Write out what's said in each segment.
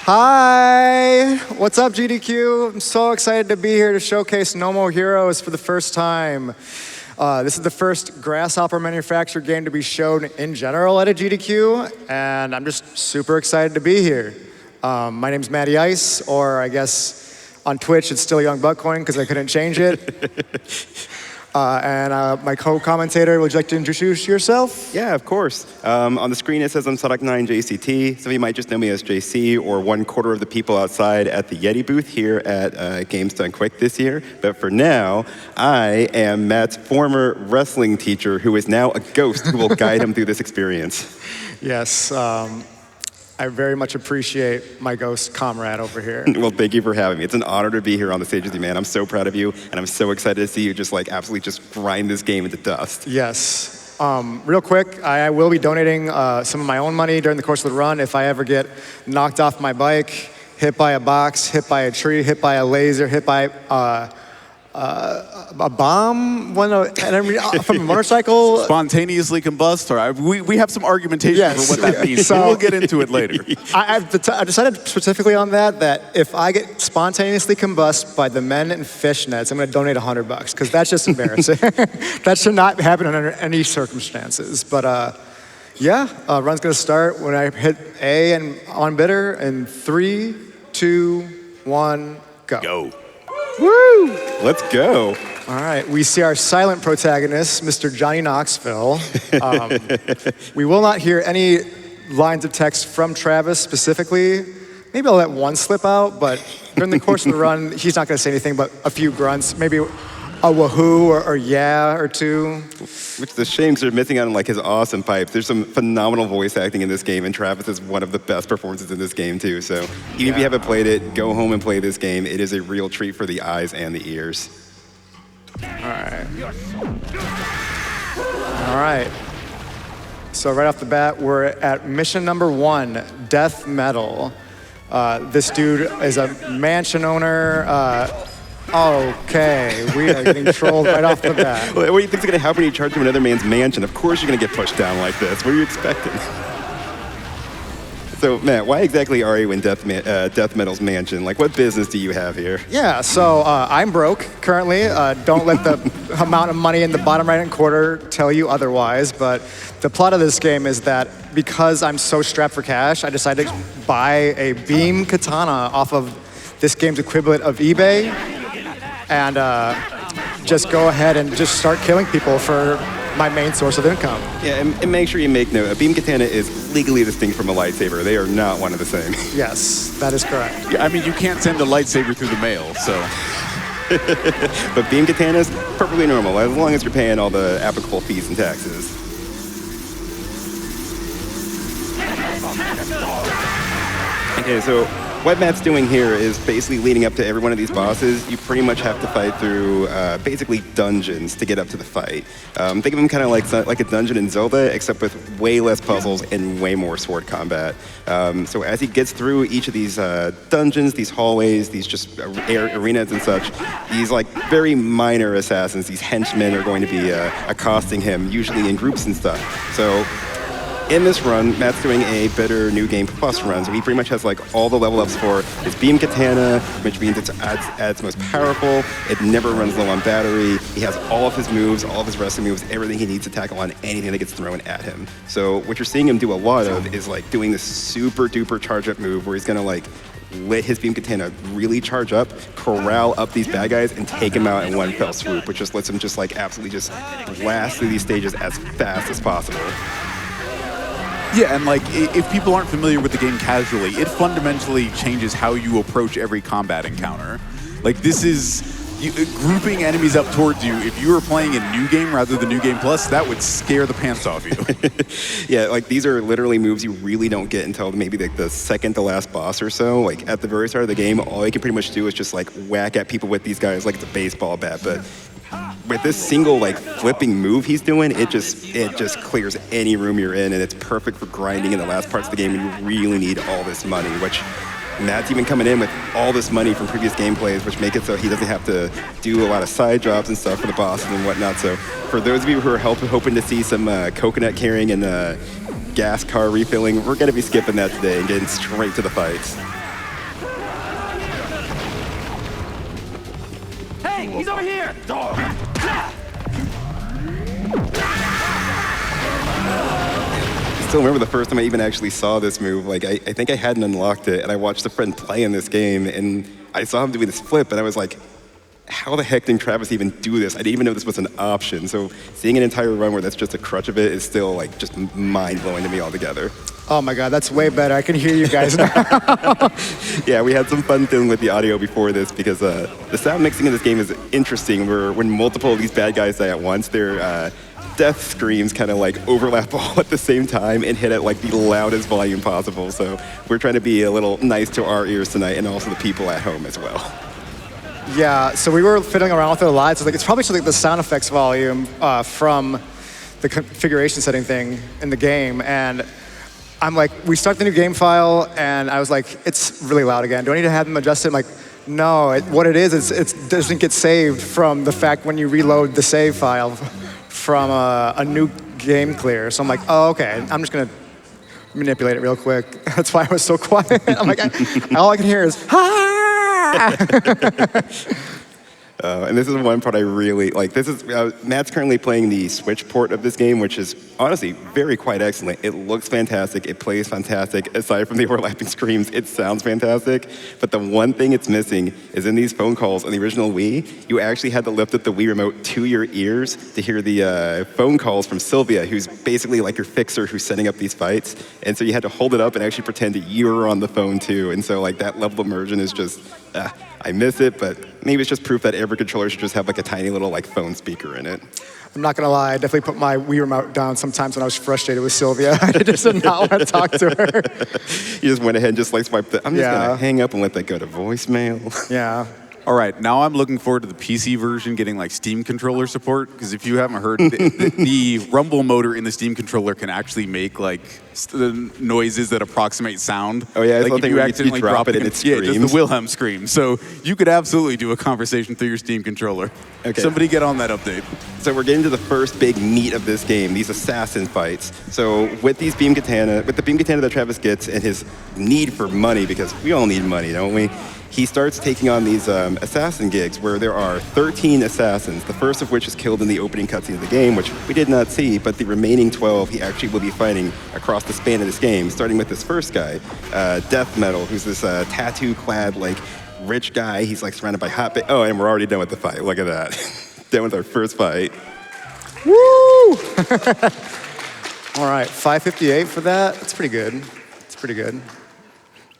Hi, what's up GDQ? I'm so excited to be here to showcase No More Heroes for the first time. This is the first Grasshopper manufactured game to be shown in general at a GDQ, and I'm just super excited to be here. My name's Matty Ice, or I guess on Twitch it's still Young Buckcoin because I couldn't change it. My co-commentator, would you like to introduce yourself? Yeah, of course. On the screen it says I'm Sonic9 JCT. Some of you might just know me as JC, or 1/4 of the people outside at the Yeti booth here at Games Done Quick this year. But for now, I am Matt's former wrestling teacher, who is now a ghost who will guide him through this experience. Yes, I very much appreciate my ghost comrade over here. Well, thank you for having me. It's an honor to be here on the stage with you, man. I'm so proud of you, and I'm so excited to see you just like absolutely just grind this game into dust. Yes. Real quick, I will be donating some of my own money during the course of the run if I ever get knocked off my bike, hit by a box, hit by a tree, hit by a laser, hit by a bomb from a motorcycle. Spontaneously combust, or we have some argumentation for what that means, so we'll get into it later. I've decided specifically on that if I get spontaneously combust by the men in fishnets, I'm going to donate $100 because that's just embarrassing. That should not happen under any circumstances. But run's going to start when I hit A and on bitter in 3, 2, 1, go. Go. Woo! Let's go. All right, we see our silent protagonist, Mr. Johnny Knoxville. We will not hear any lines of text from Travis specifically. Maybe I'll let one slip out, but during the course of the run, he's not going to say anything but a few grunts, maybe a wahoo or yeah or two. Which is a shame because they're missing out on like his awesome pipes. There's some phenomenal voice acting in this game, and Travis is one of the best performances in this game too. So even if you haven't played it, go home and play this game. It is a real treat for the eyes and the ears. All right. So right off the bat, we're at mission number 1, Death Metal. This dude is a mansion owner. Okay, we are getting trolled right off the bat. What do you think's going to happen when you charge him another man's mansion? Of course you're going to get pushed down like this. What are you expecting? So, Matt, why exactly are you in Death Metal's mansion? Like, what business do you have here? Yeah, so I'm broke currently. Don't let the amount of money in the bottom right-hand corner tell you otherwise. But the plot of this game is that because I'm so strapped for cash, I decided to buy a beam katana off of this game's equivalent of eBay. And just go ahead and just start killing people for my main source of income. Yeah, and make sure you make note, a beam katana is legally distinct from a lightsaber. They are not one and the same. Yes, that is correct. Yeah, I mean, you can't send a lightsaber through the mail, so. But beam katana's perfectly normal, as long as you're paying all the applicable fees and taxes. Okay, so what Matt's doing here is basically leading up to every one of these bosses. You pretty much have to fight through basically dungeons to get up to the fight. Think of them kind of like a dungeon in Zelda, except with way less puzzles and way more sword combat. So as he gets through each of these dungeons, these hallways, these just arenas and such, these like very minor assassins, these henchmen are going to be accosting him, usually in groups and stuff. So in this run, Matt's doing a better New Game Plus run, so he pretty much has like all the level ups for his beam katana, which means it's at its most powerful. It never runs low on battery. He has all of his moves, all of his wrestling moves, everything he needs to tackle on anything that gets thrown at him. So what you're seeing him do a lot of is like doing this super duper charge up move where he's gonna like let his beam katana really charge up, corral up these bad guys, and take him out in one fell swoop, which just lets him just like absolutely just blast through these stages as fast as possible. Yeah, and like, if people aren't familiar with the game casually, it fundamentally changes how you approach every combat encounter. Like, this is grouping enemies up towards you. If you were playing a new game rather than New Game Plus, that would scare the pants off you. Yeah, like, these are literally moves you really don't get until maybe like the second to last boss or so. Like, at the very start of the game, all you can pretty much do is just like whack at people with these guys like it's a baseball bat, but with this single like flipping move he's doing, it just clears any room you're in, and it's perfect for grinding in the last parts of the game when you really need all this money, which Matt's even coming in with all this money from previous gameplays, which make it so he doesn't have to do a lot of side jobs and stuff for the bosses and whatnot. So for those of you who are hoping to see some coconut carrying and gas car refilling, we're going to be skipping that today and getting straight to the fights. He's over here! I still remember the first time I even actually saw this move. Like, I think I hadn't unlocked it, and I watched a friend play in this game, and I saw him doing this flip, and I was like, how the heck did Travis even do this? I didn't even know this was an option. So seeing an entire run where that's just a crutch of it is still like just mind-blowing to me altogether. Oh my God, that's way better. I can hear you guys now. Yeah, we had some fun dealing with the audio before this because the sound mixing in this game is interesting. Where when multiple of these bad guys die at once, their death screams kind of like overlap all at the same time and hit at like the loudest volume possible. So we're trying to be a little nice to our ears tonight and also the people at home as well. Yeah, so we were fiddling around with it a lot. So like, it's probably just like the sound effects volume from the configuration setting thing in the game. And I'm like, we start the new game file, and I was like, it's really loud again. Do I need to have them adjust it? I'm like, no, what it is, it doesn't get saved from the fact when you reload the save file from a new game clear. So I'm like, oh, okay, I'm just gonna manipulate it real quick. That's why I was so quiet. I'm like, all I can hear is, ha! And this is one part I really like. This is Matt's currently playing the Switch port of this game, which is honestly very quite excellent. It looks fantastic. It plays fantastic. Aside from the overlapping screams, it sounds fantastic. But the one thing it's missing is in these phone calls on the original Wii, you actually had to lift up the Wii remote to your ears to hear the phone calls from Sylvia, who's basically like your fixer who's setting up these fights. And so you had to hold it up and actually pretend that you were on the phone too. And so like that level of immersion is just, I miss it, but maybe it's just proof that every controller should just have like a tiny little like phone speaker in it. I'm not gonna lie, I definitely put my Wii remote down sometimes when I was frustrated with Sylvia. I just did not want to talk to her. You just went ahead and just like swiped it. I'm just gonna hang up and let that go to voicemail. Yeah. All right, now I'm looking forward to the PC version getting like Steam controller support, because if you haven't heard, the rumble motor in the Steam controller can actually make like the noises that approximate sound. Oh yeah, it's like if you accidentally drop it and it screams. Yeah, it does the Wilhelm scream. So you could absolutely do a conversation through your Steam controller. Okay. Somebody get on that update. So we're getting to the first big meat of this game, these assassin fights. So with the beam katana that Travis gets and his need for money, because we all need money, don't we? He starts taking on these assassin gigs where there are 13 assassins, the first of which is killed in the opening cutscene of the game, which we did not see, but the remaining 12 he actually will be fighting across the span of this game, starting with this first guy, Death Metal, who's this tattoo-clad, like, rich guy. He's, like, surrounded by hot... Oh, and we're already done with the fight. Look at that. Done with our first fight. Woo! All right, 558 for that. That's pretty good. It's pretty good.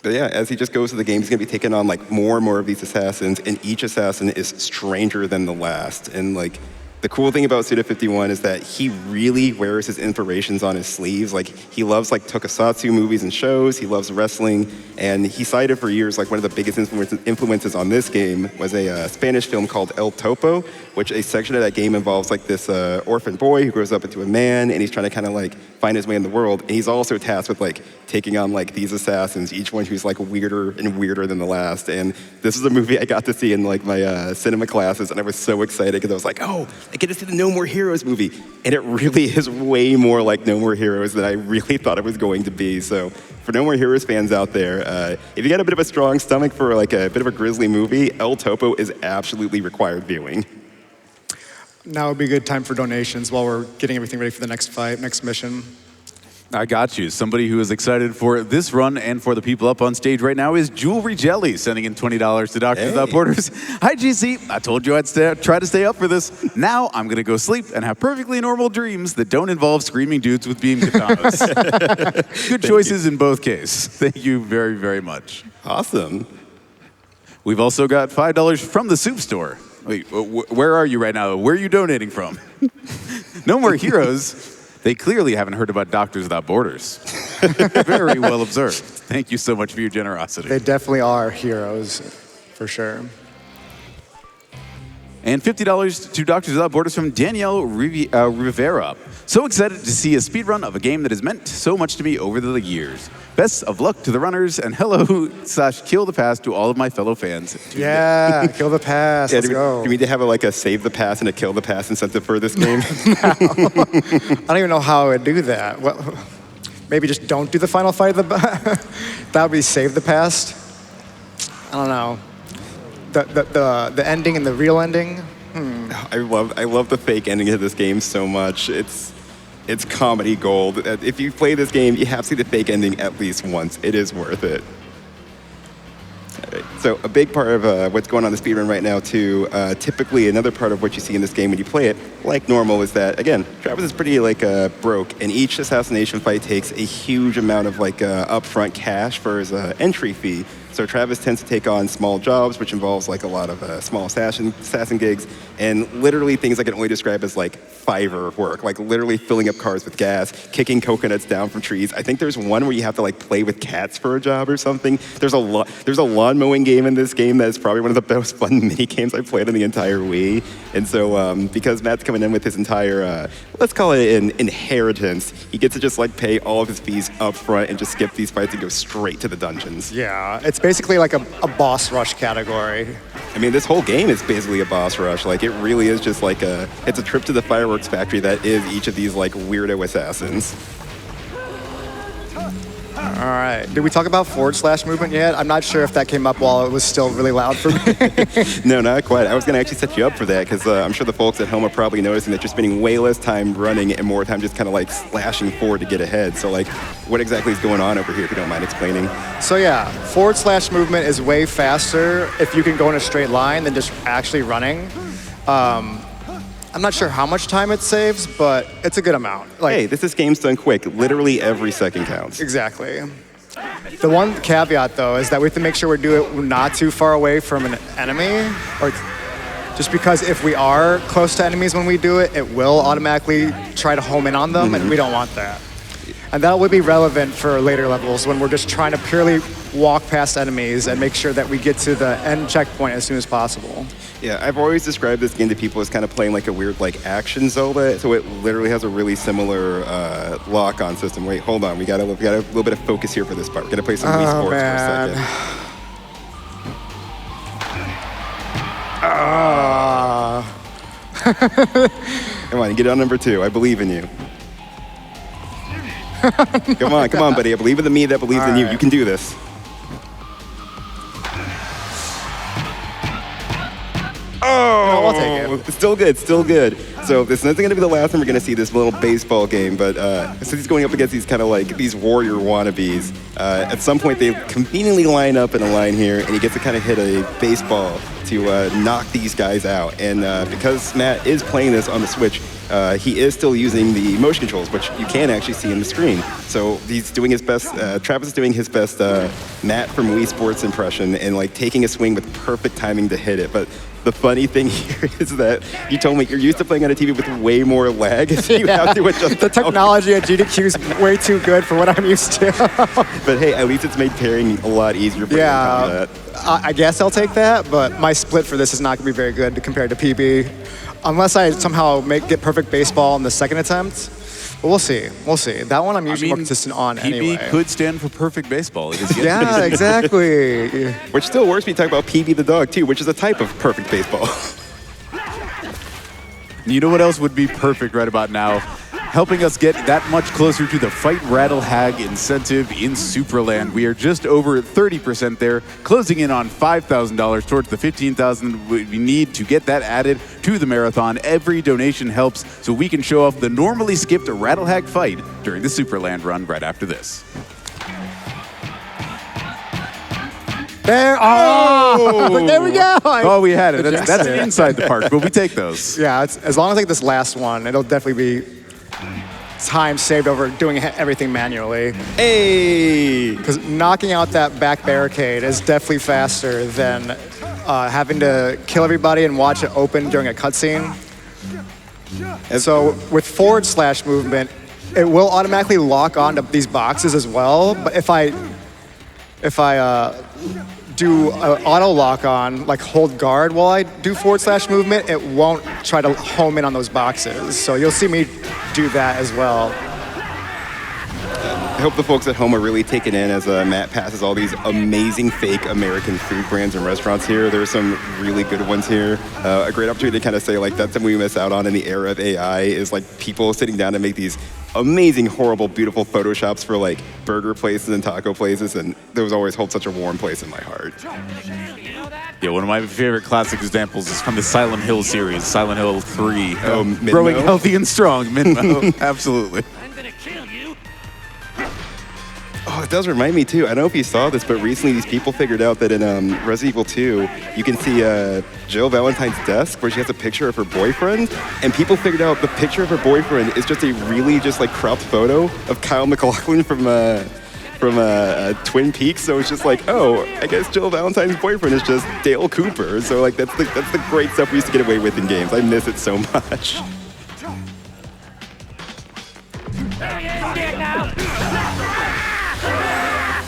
But yeah, as he just goes through the game, he's going to be taking on like more and more of these assassins, and each assassin is stranger than the last. And like the cool thing about Suda51 is that he really wears his inspirations on his sleeves. Like he loves like tokusatsu movies and shows. He loves wrestling, and he cited for years like one of the biggest influences on this game was a Spanish film called El Topo, which a section of that game involves like this orphan boy who grows up into a man, and he's trying to kind of like find his way in the world. And he's also tasked with like taking on like these assassins, each one who's like weirder and weirder than the last. And this is a movie I got to see in like my cinema classes, and I was so excited because I was like, oh, I get to see the No More Heroes movie. And it really is way more like No More Heroes than I really thought it was going to be. So for No More Heroes fans out there, if you got a bit of a strong stomach for like a bit of a grisly movie, El Topo is absolutely required viewing. Now would be a good time for donations while we're getting everything ready for the next fight, next mission. I got you. Somebody who is excited for this run and for the people up on stage right now is Jewelry Jelly, sending in $20 to Doctors Without Borders. Hi, GC. I told you I'd try to stay up for this. Now I'm going to go sleep and have perfectly normal dreams that don't involve screaming dudes with beam katanas. Good choices in both cases. Thank you very, very much. Awesome. We've also got $5 from the Soup Store. Wait, where are you right now? Where are you donating from? No More Heroes. They clearly haven't heard about Doctors Without Borders. Very well observed. Thank you so much for your generosity. They definitely are heroes, for sure. And $50 to Doctors Without Borders from Danielle Rivera. So excited to see a speedrun of a game that has meant so much to me over the years. Best of luck to the runners, and hello/kill the past to all of my fellow fans. Yeah, kill the past. Yeah, Let's go. Do we need to have a save the past and a kill the past incentive for this game? I don't even know how I would do that. Well, maybe just don't do the final fight of the... That would be save the past? I don't know. the ending and the real ending. I love the fake ending of this game so much. It's comedy gold. If you play this game, you have to see the fake ending at least once. It is worth it. All right. So a big part of what's going on in the speedrun right now too, typically another part of what you see in this game when you play it, like normal, is that, again, Travis is pretty broke, and each assassination fight takes a huge amount of upfront cash for his entry fee. So Travis tends to take on small jobs, which involves a lot of small assassin gigs, and literally things I can only describe as Fiverr work, literally filling up cars with gas, kicking coconuts down from trees. I think there's one where you have to play with cats for a job or something. There's a lawn mowing game in this game that is probably one of the most fun mini games I've played on the entire Wii. And so because Matt's coming in with his entire, let's call it an inheritance, he gets to just pay all of his fees up front and just skip these fights and go straight to the dungeons. Yeah, it's basically like a boss rush category. I mean, this whole game is basically a boss rush. It really is just it's a trip to the fireworks factory that is each of these weirdo assassins. All right. Did we talk about / movement yet? I'm not sure if that came up while it was still really loud for me. No, not quite. I was going to actually set you up for that because I'm sure the folks at home are probably noticing that you're spending way less time running and more time just kind of slashing forward to get ahead. So what exactly is going on over here, if you don't mind explaining? So yeah, / movement is way faster if you can go in a straight line than just actually running. I'm not sure how much time it saves, but it's a good amount. Hey, this game's done quick. Literally every second counts. Exactly. The one caveat, though, is that we have to make sure we do it not too far away from an enemy, or just because if we are close to enemies when we do it, it will automatically try to home in on them, and we don't want that. And that would be relevant for later levels when we're just trying to purely walk past enemies and make sure that we get to the end checkpoint as soon as possible. Yeah, I've always described this game to people as kind of playing a weird action Zelda. So it literally has a really similar lock-on system. Wait, hold on. We got a little bit of focus here for this part. We're gonna play some Wii Sports for a second. Come on, get on number 2. I believe in you. Come on, buddy. I believe in the me that believes in you. You can do this. Oh, I'll take it. Still good. So this isn't going to be the last time we're going to see this little baseball game, but since he's going up against these kind of these warrior wannabes, at some point they conveniently line up in a line here, and he gets to kind of hit a baseball to knock these guys out. And because Matt is playing this on the Switch, he is still using the motion controls, which you can actually see in the screen. So he's doing his best, Travis is doing his best Matt from Wii Sports impression and taking a swing with perfect timing to hit it. But the funny thing here is that you told me you're used to playing on a TV with way more lag, so you have to adjust the technology at GDQ is way too good for what I'm used to. But hey, at least it's made pairing a lot easier for you to I guess I'll take that, but my split for this is not going to be very good compared to PB. Unless I somehow get perfect baseball in the second attempt. But we'll see. That one I'm usually more consistent on PB anyway. could stand for perfect baseball. It is Yeah, exactly. Which still works when you talk about PB the dog too, which is a type of perfect baseball. You know what else would be perfect right about now? Helping us get that much closer to the Fight Rattle Hag incentive in Superland. We are just over 30% there, closing in on $5,000 towards the $15,000 we need to get that added to the marathon. Every donation helps so we can show off the normally skipped Rattle Hag fight during the Superland run right after this. There we go. Oh, we had it. That's inside the park, but we take those. Yeah, as long as I get this last one, it'll definitely be time saved over doing everything manually. Hey! Because knocking out that back barricade is definitely faster than having to kill everybody and watch it open during a cutscene. And so with / movement, it will automatically lock onto these boxes as well. But if I do auto lock on, hold guard while I do / movement, it won't try to home in on those boxes. So you'll see me do that as well. I hope the folks at home are really taken in as Matt passes all these amazing fake American food brands and restaurants here. There's some really good ones here. A great opportunity to kind of say that's something we miss out on in the era of AI is people sitting down to make these amazing, horrible, beautiful photoshops for like burger places and taco places, and those always hold such a warm place in my heart. Yeah, one of my favorite classic examples is from the Silent Hill series, Silent Hill 3. Minmo? Growing healthy and strong, Minmo. Absolutely. Oh, it does remind me too. I don't know if you saw this, but recently these people figured out that in Resident Evil 2, you can see Jill Valentine's desk where she has a picture of her boyfriend, and people figured out the picture of her boyfriend is just a really just like cropped photo of Kyle MacLachlan from Twin Peaks. So it's just like, oh, I guess Jill Valentine's boyfriend is just Dale Cooper. So like that's the great stuff we used to get away with in games. I miss it so much.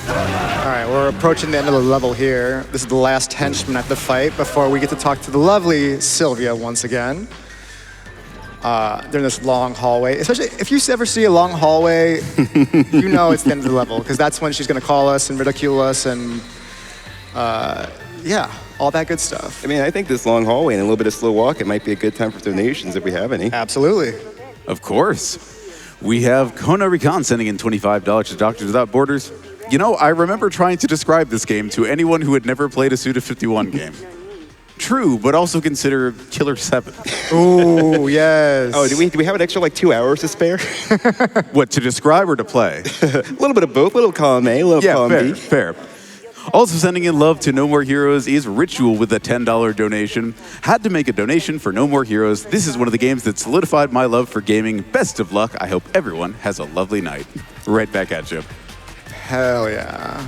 All right, we're approaching the end of the level here. This is the last henchman at the fight before we get to talk to the lovely Sylvia once again. They're in this long hallway. Especially if you ever see a long hallway, you know it's the end of the level, because that's when she's going to call us and ridicule us and, yeah, all that good stuff. I mean, I think this long hallway and a little bit of slow walk, it might be a good time for donations if we have any. Absolutely. Of course. We have Kona Rikan sending in $25 to Doctors Without Borders. You know, I remember trying to describe this game to anyone who had never played a Suda 51 game. True, but also consider Killer 7. Ooh, yes. Oh, do we have an extra like 2 hours to spare? What, to describe or to play? A little bit of both, a little column A, a little column B. Fair. Also sending in love to No More Heroes is Ritual with a $10 donation. Had to make a donation for No More Heroes. This is one of the games that solidified my love for gaming. Best of luck. I hope everyone has a lovely night. Right back at you. Hell yeah.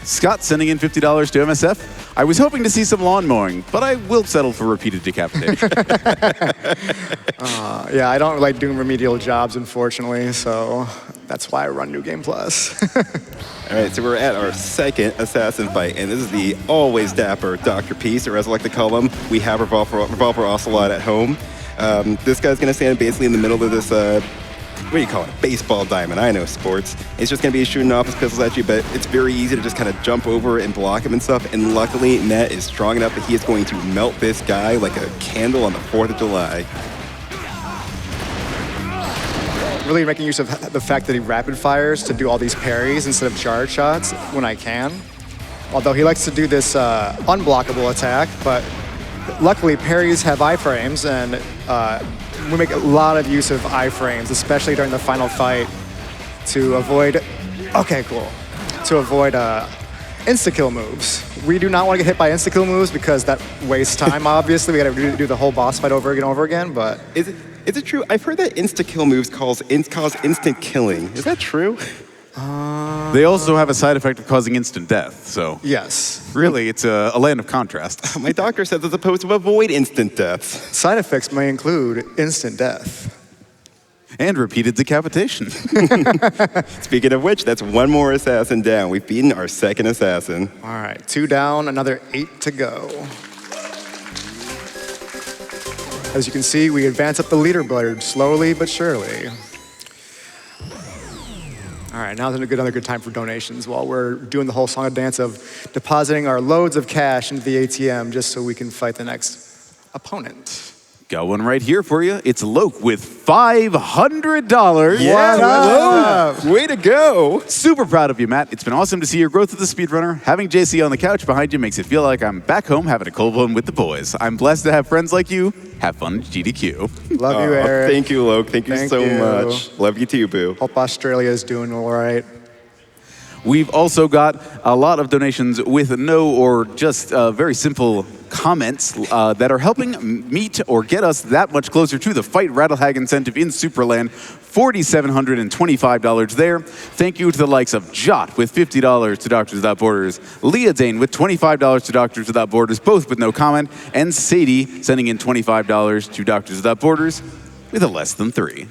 Scott sending in $50 to MSF. I was hoping to see some lawn mowing, but I will settle for repeated decapitation. Yeah, I don't like doing remedial jobs, unfortunately, so that's why I run New Game Plus. All right, so we're at our second assassin fight, and this is the always dapper Dr. Peace, or as I like to call him, we have Revolver Ocelot at home. This guy's going to stand basically in the middle of this, what do you call it, baseball diamond. I know sports. It's just going to be shooting off his pistols at you, but it's very easy to just kind of jump over and block him and stuff, and luckily, Matt is strong enough that he is going to melt this guy like a candle on the 4th of July. Really making use of the fact that he rapid fires to do all these parries instead of charge shots when I can. Although he likes to do this unblockable attack, but luckily parries have iframes, and we make a lot of use of iframes, especially during the final fight, to avoid, insta-kill moves. We do not want to get hit by insta-kill moves because that wastes time, obviously. We gotta do the whole boss fight over and over again, but... Is it true? I've heard that insta-kill moves cause instant killing. Is that true? They also have a side effect of causing instant death, so... Yes. Really, it's a land of contrast. My doctor says it's supposed to avoid instant deaths. Side effects may include instant death. And repeated decapitation. Speaking of which, that's one more assassin down. We've beaten our second assassin. All right, 2 down, another 8 to go. As you can see, we advance up the leaderboard slowly but surely. All right, now's another good time for donations while we're doing the whole song and dance of depositing our loads of cash into the ATM just so we can fight the next opponent. Got one right here for you. It's Loke with $500. Yeah, Loke. Way to go. Super proud of you, Matt. It's been awesome to see your growth as a speedrunner. Having JC on the couch behind you makes it feel like I'm back home having a cold one with the boys. I'm blessed to have friends like you. Have fun at GDQ. Love you, Eric. Thank you, Loke. Thank you so much. Love you too, boo. Hope Australia is doing all right. We've also got a lot of donations with no or just very simple comments that are helping meet or get us that much closer to the Fight Rattlehack incentive in Superland. $4,725 there. Thank you to the likes of Jot with $50 to Doctors Without Borders, Leah Dane with $25 to Doctors Without Borders, both with no comment, and Sadie sending in $25 to Doctors Without Borders with a less than 3.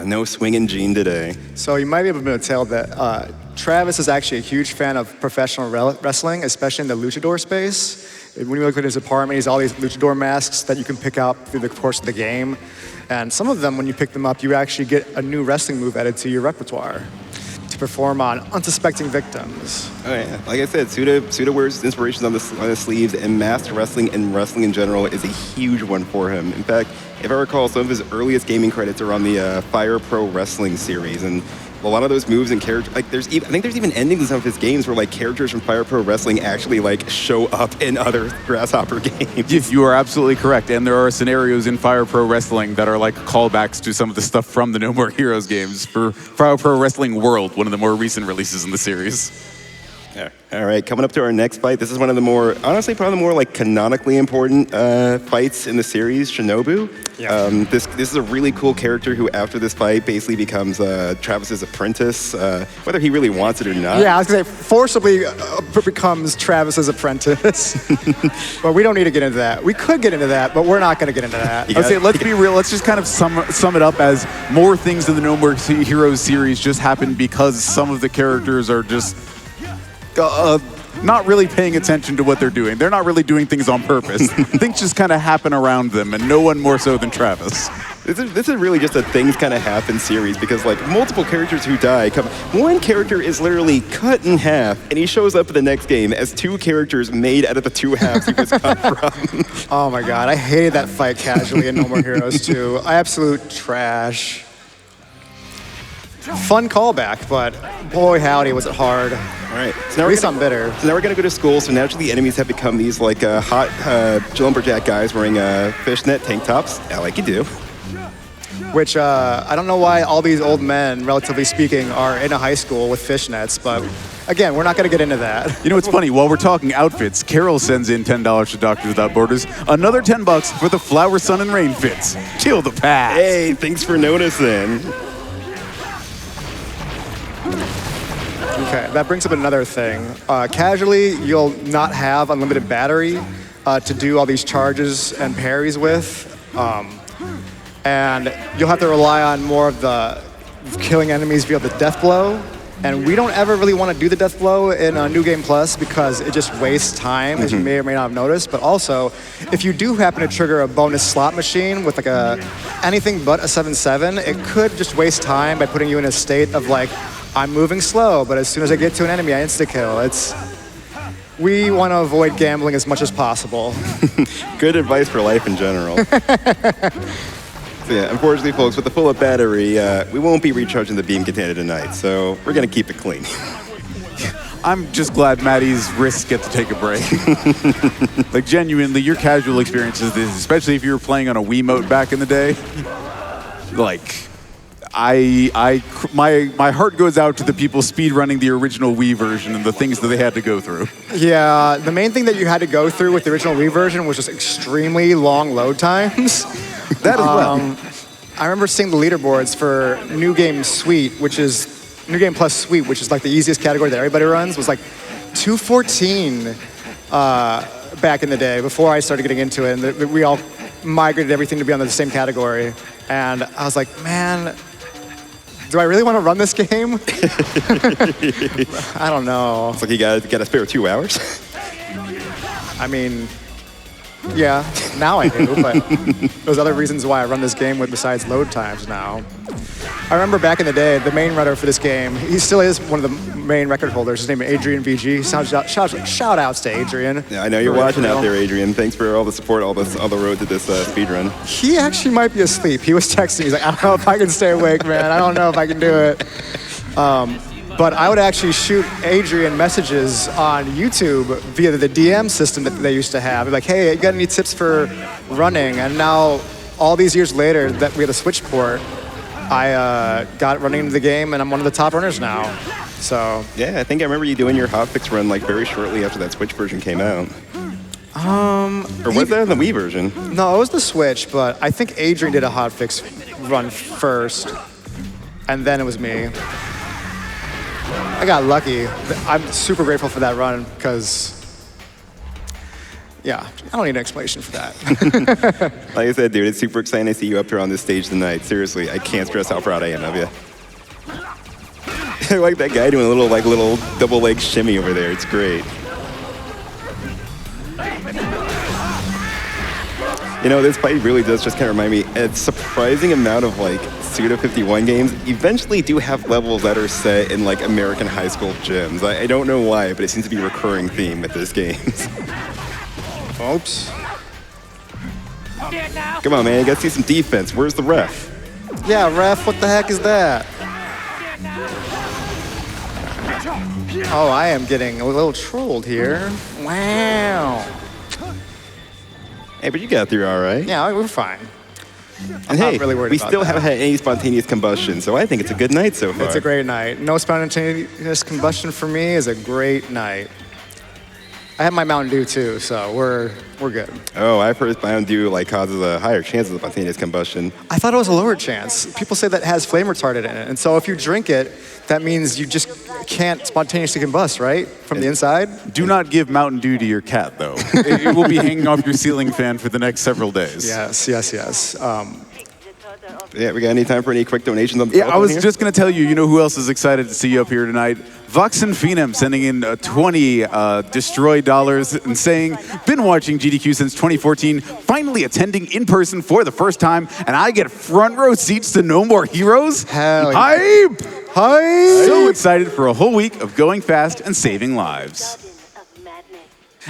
No swinging Gene today. So you might be able to tell that Travis is actually a huge fan of professional wrestling, especially in the luchador space. When you look at his apartment, he's all these luchador masks that you can pick up through the course of the game. And some of them, when you pick them up, you actually get a new wrestling move added to your repertoire. to perform on unsuspecting victims. Oh yeah, like I said, Suda wears inspirations on his sleeves, and masked wrestling and wrestling in general is a huge one for him. In fact, if I recall, some of his earliest gaming credits are on the Fire Pro Wrestling series, and a lot of those moves and characters, like I think there's even endings in some of his games where like characters from Fire Pro Wrestling actually like show up in other Grasshopper games. Yes, you are absolutely correct, and there are scenarios in Fire Pro Wrestling that are like callbacks to some of the stuff from the No More Heroes games for Fire Pro Wrestling World, one of the more recent releases in the series. Yeah. All right, coming up to our next fight. This is one of the more, honestly, probably the more like canonically important fights in the series, Shinobu. Yeah. This is a really cool character who, after this fight, basically becomes Travis's apprentice, whether he really wants it or not. Yeah, I was gonna say, forcibly becomes Travis's apprentice. But we don't need to get into that. We could get into that, but we're not gonna get into that. I would say, let's be real. Let's just kind of sum it up as more things in the No More Heroes series just happen because some of the characters are just not really paying attention to what they're doing. They're not really doing things on purpose. Things just kind of happen around them, and no one more so than Travis. This is really just a things kind of happen series because like multiple characters who die one character is literally cut in half, and he shows up in the next game as two characters made out of the two halves he was cut from. Oh my god, I hated that fight casually in No More Heroes 2. Absolute trash. Fun callback, but boy howdy was it hard. All right, so At least I'm bitter. So now we're gonna go to school. So naturally, the enemies have become these like hot lumberjack guys wearing fishnet tank tops, like you do. Which I don't know why all these old men, relatively speaking, are in a high school with fishnets, but again, we're not going to get into that. You know, it's funny. While we're talking outfits, Carol sends in $10 to Doctors Without Borders. Another $10 for the Flower, Sun, and Rain fits. Chill the past. Hey, thanks for noticing. Okay, that brings up another thing. Casually, you'll not have unlimited battery to do all these charges and parries with. And you'll have to rely on more of the killing enemies via the death blow. And we don't ever really want to do the death blow in New Game Plus because it just wastes time, as you may or may not have noticed. But also, if you do happen to trigger a bonus slot machine with like anything but a 7-7, it could just waste time by putting you in a state of like, I'm moving slow, but as soon as I get to an enemy, I insta-kill. We want to avoid gambling as much as possible. Good advice for life in general. So yeah, unfortunately, folks, with the full-up battery, we won't be recharging the beam container tonight, so we're going to keep it clean. I'm just glad Matty's wrists get to take a break. Like, genuinely, your casual experiences, especially if you were playing on a Wiimote back in the day, like, my heart goes out to the people speedrunning the original Wii version and the things that they had to go through. Yeah, the main thing that you had to go through with the original Wii version was just extremely long load times. That as well. I remember seeing the leaderboards for New Game Suite, which is New Game Plus Suite, which is like the easiest category that everybody runs, was like 214 back in the day before I started getting into it, and we all migrated everything to be under the same category. And I was like, man, do I really want to run this game? I don't know. It's like you got to spare 2 hours. I mean, yeah, now I do, but there's other reasons why I run this game with besides load times now. I remember back in the day, the main runner for this game, he still is one of the main record holders. His name is Adrian VG. Shout outs to Adrian. Yeah, I know you're watching out there, Adrian. Thanks for all the support, all the road to this speedrun. He actually might be asleep. He was texting me. He's like, I don't know if I can stay awake, man. I don't know if I can do it. But I would actually shoot Adrian messages on YouTube via the DM system that they used to have. Like, hey, you got any tips for running? And now, all these years later that we had a Switch port, I got running into the game, and I'm one of the top runners now. So yeah, I think I remember you doing your hotfix run like very shortly after that Switch version came out. Or was that the Wii version? No, it was the Switch, but I think Adrian did a hotfix run first, and then it was me. I got lucky. I'm super grateful for that run because, yeah, I don't need an explanation for that. Like I said, dude, it's super exciting to see you up here on this stage tonight. Seriously, I can't stress how proud I am of you. I like that guy doing a little double leg shimmy over there. It's great. You know, this fight really does just kind of remind me, a surprising amount of like Suda 51 games eventually do have levels that are set in like American high school gyms. I don't know why, but it seems to be a recurring theme with this game. Oops. Come on, man, you gotta see some defense. Where's the ref? Yeah, ref, what the heck is that? Oh, I am getting a little trolled here. Wow. Hey, but you got through all right. Yeah, we're fine. And not hey, really worried we about still that. haven't had any spontaneous combustion, so I think it's a good night so far. It's a great night. No spontaneous combustion for me is a great night. I have my Mountain Dew too, so we're good. Oh, I've heard Mountain Dew like causes a higher chance of spontaneous combustion. I thought it was a lower chance. People say that has flame retardant in it, and so if you drink it, that means you just can't spontaneously combust, right? From the inside? Do not give Mountain Dew to your cat, though. It will be hanging off your ceiling fan for the next several days. Yes. Yeah, we got any time for any quick donations on the Yeah, I telephone was here? just going to tell you, you know who else is excited to see you up here tonight? Vox and Phenom sending in 20 destroy dollars and saying, been watching GDQ since 2014, finally attending in person for the first time, and I get front row seats to No More Heroes? Hell yeah. Hype! Hi! So excited for a whole week of going fast and saving lives.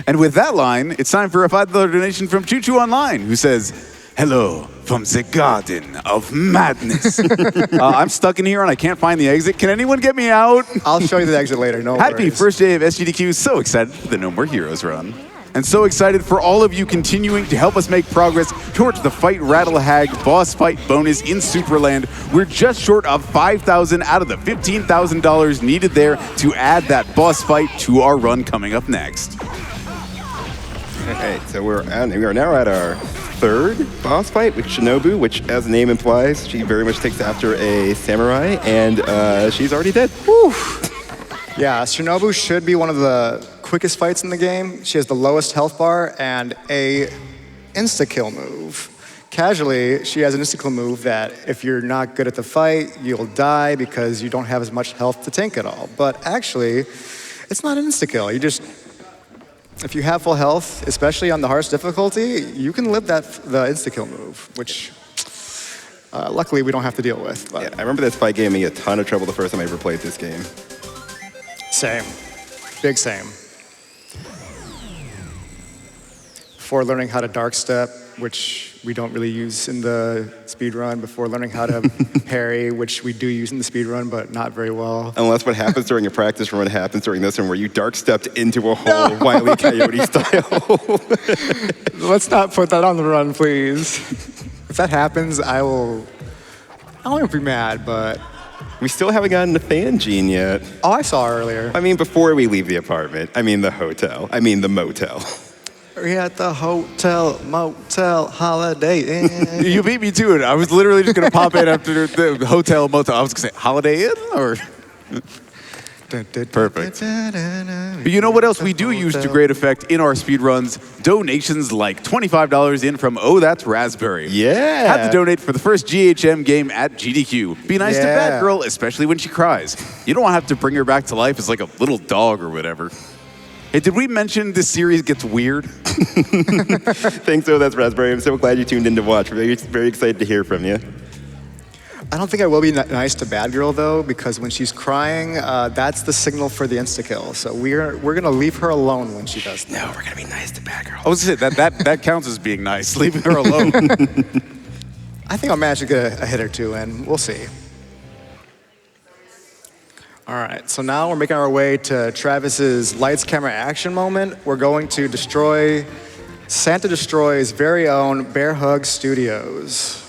And with that line, it's time for a $5 donation from Choo Choo Online, who says, hello from the Garden of Madness. I'm stuck in here and I can't find the exit. Can anyone get me out? I'll show you the exit later, no Happy worries. first day of SGDQ. So excited for the No More Heroes run. And so excited for all of you continuing to help us make progress towards the Fight Rattle Hag boss fight bonus in Superland. We're just short of $5,000 out of the $15,000 needed there to add that boss fight to our run coming up next. Okay, so we are now at our third boss fight with Shinobu, which, as the name implies, she very much takes after a samurai, and she's already dead. Whew. Yeah, Shinobu should be one of the quickest fights in the game. She has the lowest health bar and a insta-kill move. Casually, she has an insta-kill move that if you're not good at the fight, you'll die because you don't have as much health to tank it all. But actually, it's not an insta-kill. You just... If you have full health, especially on the hardest difficulty, you can live the insta-kill move, which luckily we don't have to deal with. But. Yeah, I remember this fight gave me a ton of trouble the first time I ever played this game. Same. Big same. Before learning how to dark step, which we don't really use in the speedrun, before learning how to parry, which we do use in the speedrun, but not very well. Unless what happens during a practice run happens during this one where you dark stepped into a hole Wile E. Coyote style. Let's not put that on the run, please. If that happens, I won't be mad, but... We still haven't gotten the fan gene yet. Oh, I saw her earlier. I mean, before we leave the apartment. I mean, the hotel. I mean, the motel. We're at the hotel, motel, Holiday Inn. You beat me to it. I was literally just going to pop in after the hotel, motel. I was going to say, Holiday Inn? Or... Perfect. But you know what else we do use to great effect in our speed runs? Donations like $25 in from Oh That's Raspberry. Yeah. Had to donate for the first GHM game at GDQ. Be nice to Yeah. Batgirl, especially when she cries. You don't have to bring her back to life as like a little dog or whatever. Hey, did we mention this series gets weird? Thanks, oh, that's Raspberry. I'm so glad you tuned in to watch. Very, very excited to hear from you. I don't think I will be nice to Bad Girl, though, because when she's crying, that's the signal for the insta-kill. So we're going to leave her alone when she does that. No, we're going to be nice to Batgirl. I was going to say, that counts as being nice, leaving her alone. I think I'll manage to get a hit or two in. We'll see. All right, so now we're making our way to Travis's lights, camera, action moment. We're going to destroy Santa Destroy's very own Bear Hug Studios.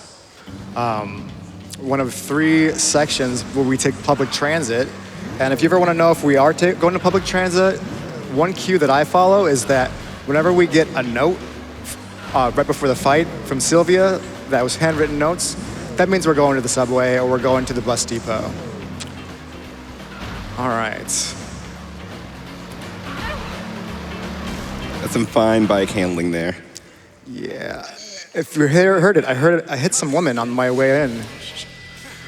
One of 3 sections where we take public transit. And if you ever want to know if we are going to public transit, one cue that I follow is that whenever we get a note right before the fight from Sylvia that was handwritten notes, that means we're going to the subway or we're going to the bus depot. All right. That's some fine bike handling there. Yeah. If you heard it, I hit some woman on my way in.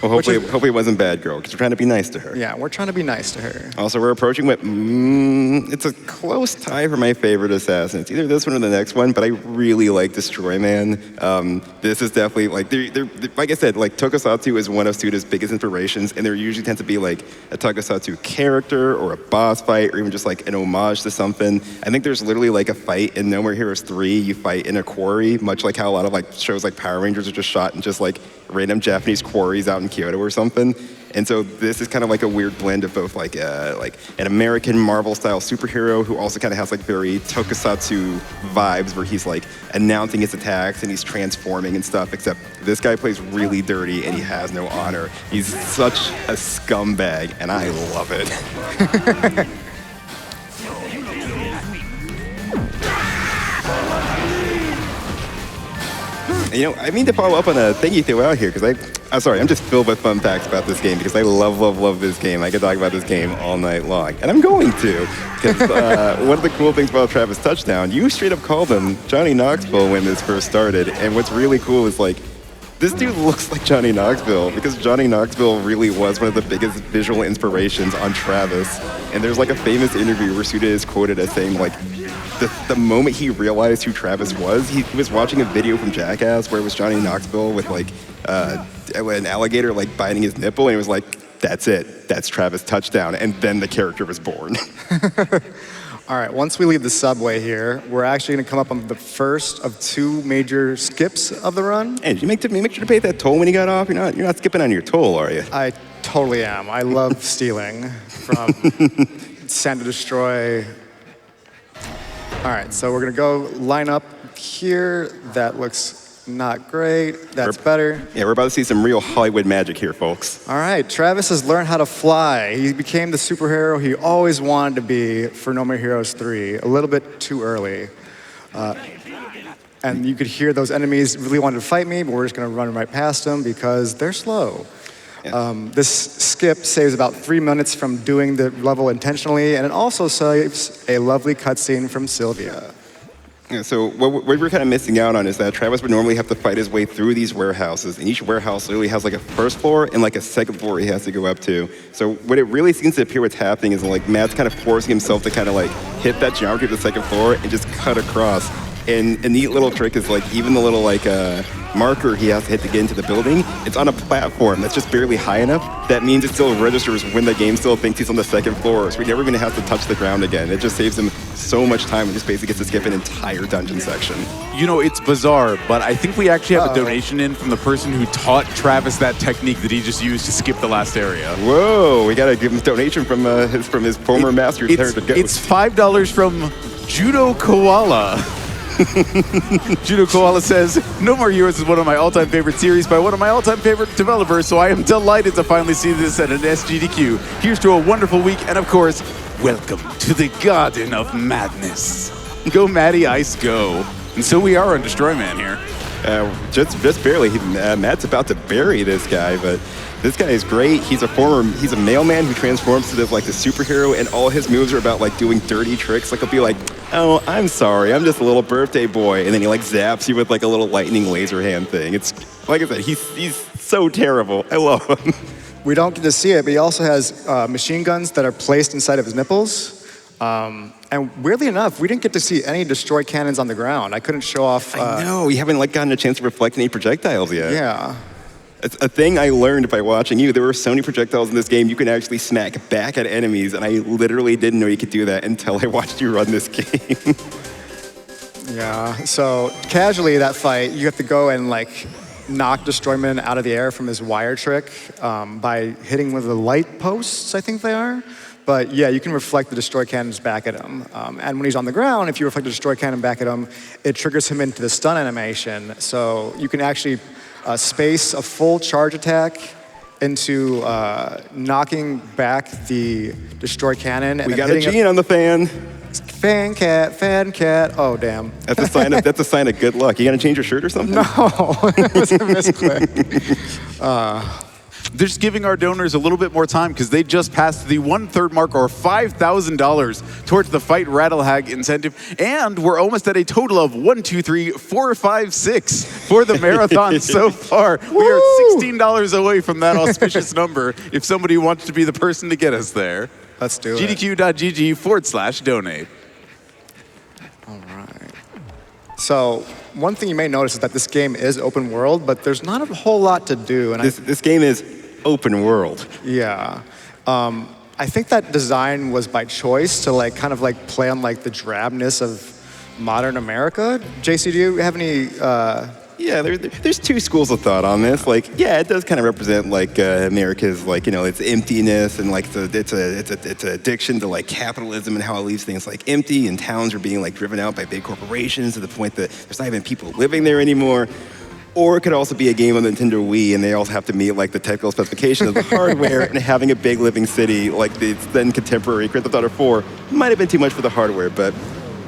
Well, hopefully it wasn't bad girl, because we're trying to be nice to her. Yeah, we're trying to be nice to her. Also, we're approaching what, it's a close tie for my favorite assassin. It's either this one or the next one, but I really like Destroy Man. This is definitely, like, they're, like I said, like, Tokusatsu is one of Suda's biggest inspirations, and there usually tends to be, like, a Tokusatsu character or a boss fight or even just, like, an homage to something. I think there's literally, like, a fight in No More Heroes 3. You fight in a quarry, much like how a lot of, like, shows like Power Rangers are just shot in just, like, random Japanese quarries out in Kyoto or something. And so this is kind of like a weird blend of both like an American Marvel-style superhero who also kind of has like very Tokusatsu vibes where he's like announcing his attacks and he's transforming and stuff, except this guy plays really dirty and he has no honor. He's such a scumbag and I love it. You know, I mean to follow up on a thing you threw out here, because I'm sorry, I'm just filled with fun facts about this game, because I love this game. I could talk about this game all night long, and I'm going to, because one of the cool things about Travis Touchdown, you straight up called him Johnny Knoxville when this first started, and what's really cool is like, this dude looks like Johnny Knoxville, because Johnny Knoxville really was one of the biggest visual inspirations on Travis, and there's like a famous interview where Suda is quoted as saying like, the moment he realized who Travis was, he was watching a video from Jackass where it was Johnny Knoxville with like an alligator like biting his nipple, and he was like, that's it, that's Travis Touchdown, and then the character was born. All right, once we leave the subway here, we're actually going to come up on the first of two major skips of the run. Hey, did you make sure to pay that toll when you got off? You're not skipping on your toll, are you? I totally am. I love stealing from Send to Destroy. All right, so we're gonna go line up here. That looks not great. That's better. Yeah, we're about to see some real Hollywood magic here, folks. All right, Travis has learned how to fly. He became the superhero he always wanted to be for No More Heroes 3, a little bit too early. And you could hear those enemies really wanted to fight me, but we're just gonna run right past them because they're slow. Yeah. This skip saves about 3 minutes from doing the level intentionally, and it also saves a lovely cutscene from Sylvia. Yeah, so what we're kind of missing out on is that Travis would normally have to fight his way through these warehouses, and each warehouse literally has like a first floor and like a second floor he has to go up to. So what it really seems to appear what's happening is like Matt's kind of forcing himself to kind of like hit that geometry of the second floor and just cut across. And a neat little trick is like even the little like marker he has to hit to get into the building, it's on a platform that's just barely high enough. That means it still registers when the game still thinks he's on the second floor, so he never even has to touch the ground again. It just saves him so much time and just basically gets to skip an entire dungeon section. You know, it's bizarre, but I think we actually have a donation in from the person who taught Travis that technique that he just used to skip the last area. Whoa, we gotta give him a donation from his former master. It's $5 from Judo Koala. Judo Koala says, No More Heroes is one of my all-time favorite series by one of my all-time favorite developers, so I am delighted to finally see this at an SGDQ. Here's to a wonderful week, and of course, welcome to the Garden of Madness. Go, Matty, ice, go. And so we are on Destroy Man here. Just barely. Matt's about to bury this guy, but this guy is great. He's a mailman who transforms to this like the superhero, and all his moves are about like doing dirty tricks. Like he'll be like, oh, I'm sorry, I'm just a little birthday boy, and then he like zaps you with like a little lightning laser hand thing. It's like I said, he's so terrible. I love him. We don't get to see it, but he also has machine guns that are placed inside of his nipples. And weirdly enough, we didn't get to see any destroy cannons on the ground. I couldn't show off. I know, you haven't like gotten a chance to reflect any projectiles yet. Yeah. It's a thing I learned by watching you. There were so many projectiles in this game you can actually smack back at enemies, and I literally didn't know you could do that until I watched you run this game. Yeah, so casually that fight, you have to go and like knock Destroyman out of the air from his wire trick by hitting one of the light posts, I think they are. But yeah, you can reflect the destroy cannons back at him. And when he's on the ground, if you reflect the destroy cannon back at him, it triggers him into the stun animation. So you can actually space a full charge attack into knocking back the destroy cannon. And we got a Gene on the fan. Fan cat. Oh, damn. That's a sign of good luck. You gonna change your shirt or something? No, it was a misclick. They're just giving our donors a little bit more time because they just passed the 1/3 mark, or $5,000 towards the Fight Rattle Hag incentive. And we're almost at a total of 1, 2, 3, 4, 5, 6 for the marathon so far. We are $16 away from that auspicious number if somebody wants to be the person to get us there. Let's do it. GDQ.gg/donate. All right. So one thing you may notice is that this game is open world, but there's not a whole lot to do. And This game is open world. yeah. I think that design was by choice to like kind of like play on like the drabness of modern America. JC, do you have any? Yeah, there's two schools of thought on this. Like, yeah, it does kind of represent like America's like its emptiness and like it's an addiction to like capitalism and how it leaves things like empty, and towns are being like driven out by big corporations to the point that there's not even people living there anymore. Or it could also be a game on Nintendo Wii, and they also have to meet like the technical specifications of the hardware, and having a big living city like the then contemporary Grand Theft Auto 4 might have been too much for the hardware, but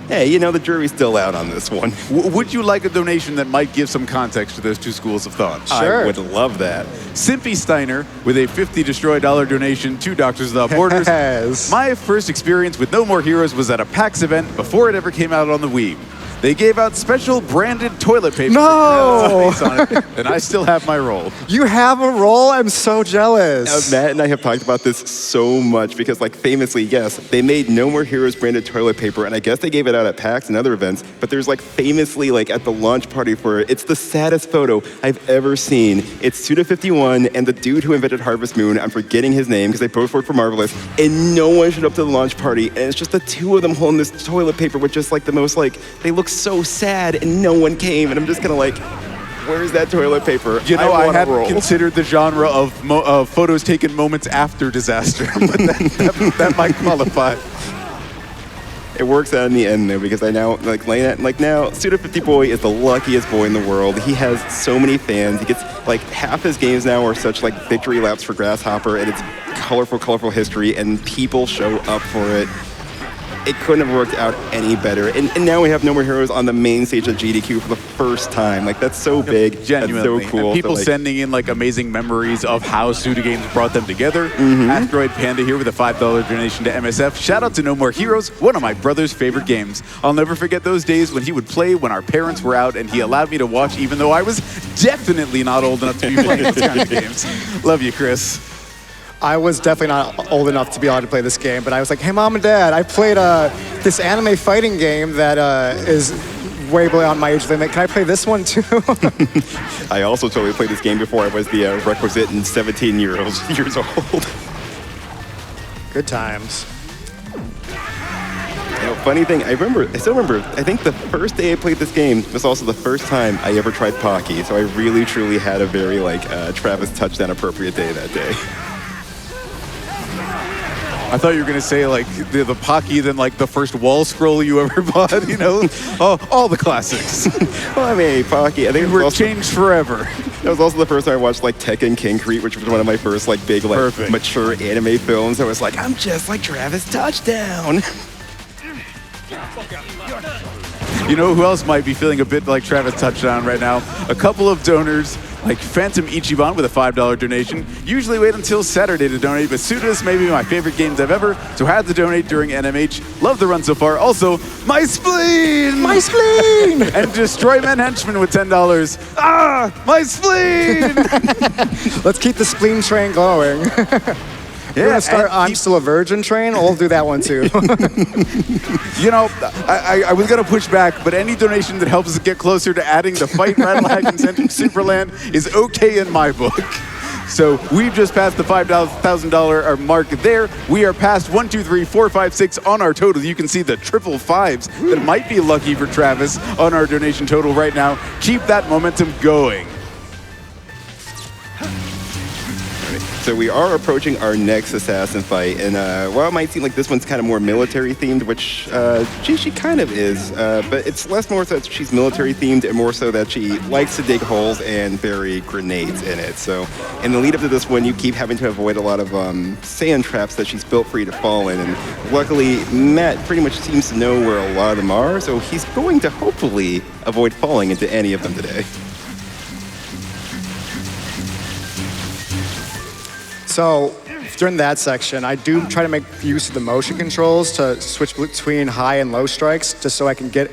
hey, the jury's still out on this one. Would you like a donation that might give some context to those two schools of thought? Sure. I would love that. Simpy Steiner with a $50 Destroy dollar donation to Doctors Without Borders. Yes. My first experience with No More Heroes was at a PAX event before it ever came out on the Wii. They gave out special branded toilet paper. No! On it, and I still have my roll. You have a role? I'm so jealous. Matt and I have talked about this so much because, like, famously, yes, they made No More Heroes branded toilet paper, and I guess they gave it out at PAX and other events, but there's, like, famously, like, at the launch party for it, it's the saddest photo I've ever seen. It's Suda51 and the dude who invented Harvest Moon, I'm forgetting his name because they both work for Marvelous, and no one showed up to the launch party, and it's just the two of them holding this toilet paper with just, like, the most, like, they look so sad, and no one came, and I'm just kind of like, where's that toilet paper? I hadn't considered the genre of photos taken moments after disaster, but that might qualify. It works out in the end though, because I now now Suda50 Boy is the luckiest boy in the world. He has so many fans. He gets like half his games now are such like victory laps for Grasshopper, and it's colorful history, and people show up for it. It couldn't have worked out any better. And now we have No More Heroes on the main stage of GDQ for the first time. Like, that's so big. Genuinely. That's so cool. And people like, sending in, like, amazing memories of how Suda Games brought them together. Asteroid Panda here with a $5 donation to MSF. Shout out to No More Heroes, one of my brother's favorite games. I'll never forget those days when he would play when our parents were out, and he allowed me to watch even though I was definitely not old enough to be playing those kind of games. Love you, Chris. I was definitely not old enough to be allowed to play this game, but I was like, hey, Mom and Dad, I played this anime fighting game that is way beyond my age limit. Can I play this one too? I also totally played this game before I was the requisite and 17 years old. Good times. Funny thing, I still remember, I think the first day I played this game was also the first time I ever tried Pocky, so I really, truly had a very, like, Travis touchdown appropriate day that day. I thought you were going to say, like, the Pocky, then, like, the first wall scroll you ever bought, all the classics. Well, I mean, Pocky, I think it was also changed forever. That was also the first time I watched, like, Tekken Concrete, which was one of my first, like, big, like, mature anime films. I was like, I'm just like Travis Touchdown. You know who else might be feeling a bit like Travis Touchdown right now? A couple of donors, like Phantom Ichiban with a $5 donation. Usually wait until Saturday to donate, but Suda's may be my favorite games I've ever, so had to donate during NMH. Love the run so far. Also, my spleen! My spleen! And Destroy Men Henchman with $10. Ah, my spleen! Let's keep the spleen train going. We're gonna start I'm Still a Virgin train. We'll do that one too. I was gonna push back, but any donation that helps us get closer to adding the Fight Rattle Hag incentive Superland is okay in my book. So we've just passed the $5,000 mark there. We are past 1, 2, 3, 4, 5, 6 on our total. You can see the triple fives that might be lucky for Travis on our donation total right now. Keep that momentum going. So we are approaching our next assassin fight, and while it might seem like this one's kind of more military themed, which she kind of is, but it's less more so that she's military themed and more so that she likes to dig holes and bury grenades in it. So in the lead up to this one, you keep having to avoid a lot of sand traps that she's built for you to fall in, and luckily Matt pretty much seems to know where a lot of them are, so he's going to hopefully avoid falling into any of them today. So during that section, I do try to make use of the motion controls to switch between high and low strikes, just so I can get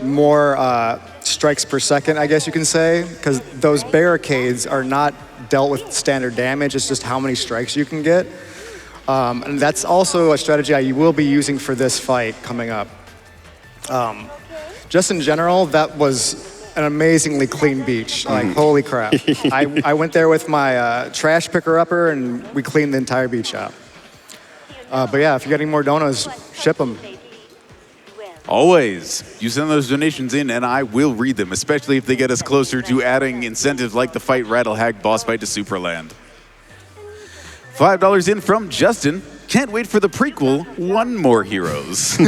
more strikes per second, I guess you can say, because those barricades are not dealt with standard damage. It's just how many strikes you can get. And that's also a strategy I will be using for this fight coming up. Just in general, that was an amazingly clean beach. Like, holy crap. I went there with my trash picker-upper, and we cleaned the entire beach out. But yeah, if you got any more donos, ship them. Always. You send those donations in, and I will read them, especially if they get us closer to adding incentives like the Fight Rattlehag boss fight to Superland. $5 in from Justin. Can't wait for the prequel, One More Heroes.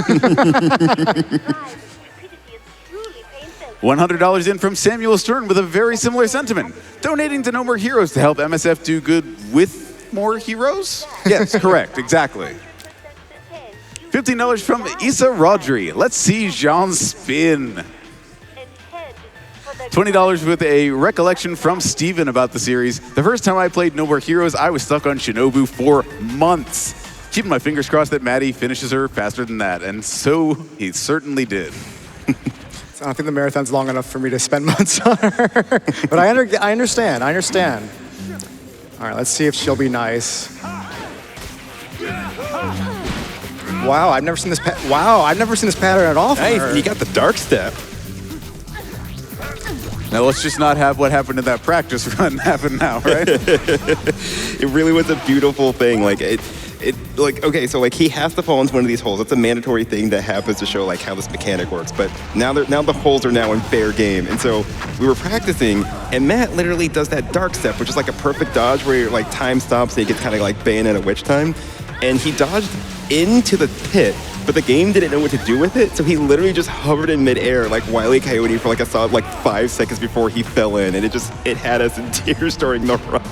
$100 in from Samuel Stern with a very similar sentiment. Donating to No More Heroes to help MSF do good with more heroes? Yes, correct, exactly. $15 from Issa Rodri. Let's see Jean spin. $20 with a recollection from Steven about the series. The first time I played No More Heroes, I was stuck on Shinobu for months. Keeping my fingers crossed that Matty finishes her faster than that, and so he certainly did. I don't think the marathon's long enough for me to spend months on her. But I understand. All right, let's see if she'll be nice. Wow, I've never seen this pattern at all from her. Nice, you got the dark step. Now let's just not have what happened in that practice run happen now, right? It really was a beautiful thing. Okay, so he has to fall into one of these holes. It's a mandatory thing that happens to show how this mechanic works. But now the holes are now in fair game. And so we were practicing, and Matt literally does that dark step, which is like a perfect dodge where your time stops and he gets kind of like Bayonetta witch time. And he dodged into the pit, but the game didn't know what to do with it, so he literally just hovered in midair like Wile E. Coyote for a solid 5 seconds before he fell in, and it had us in tears during the run.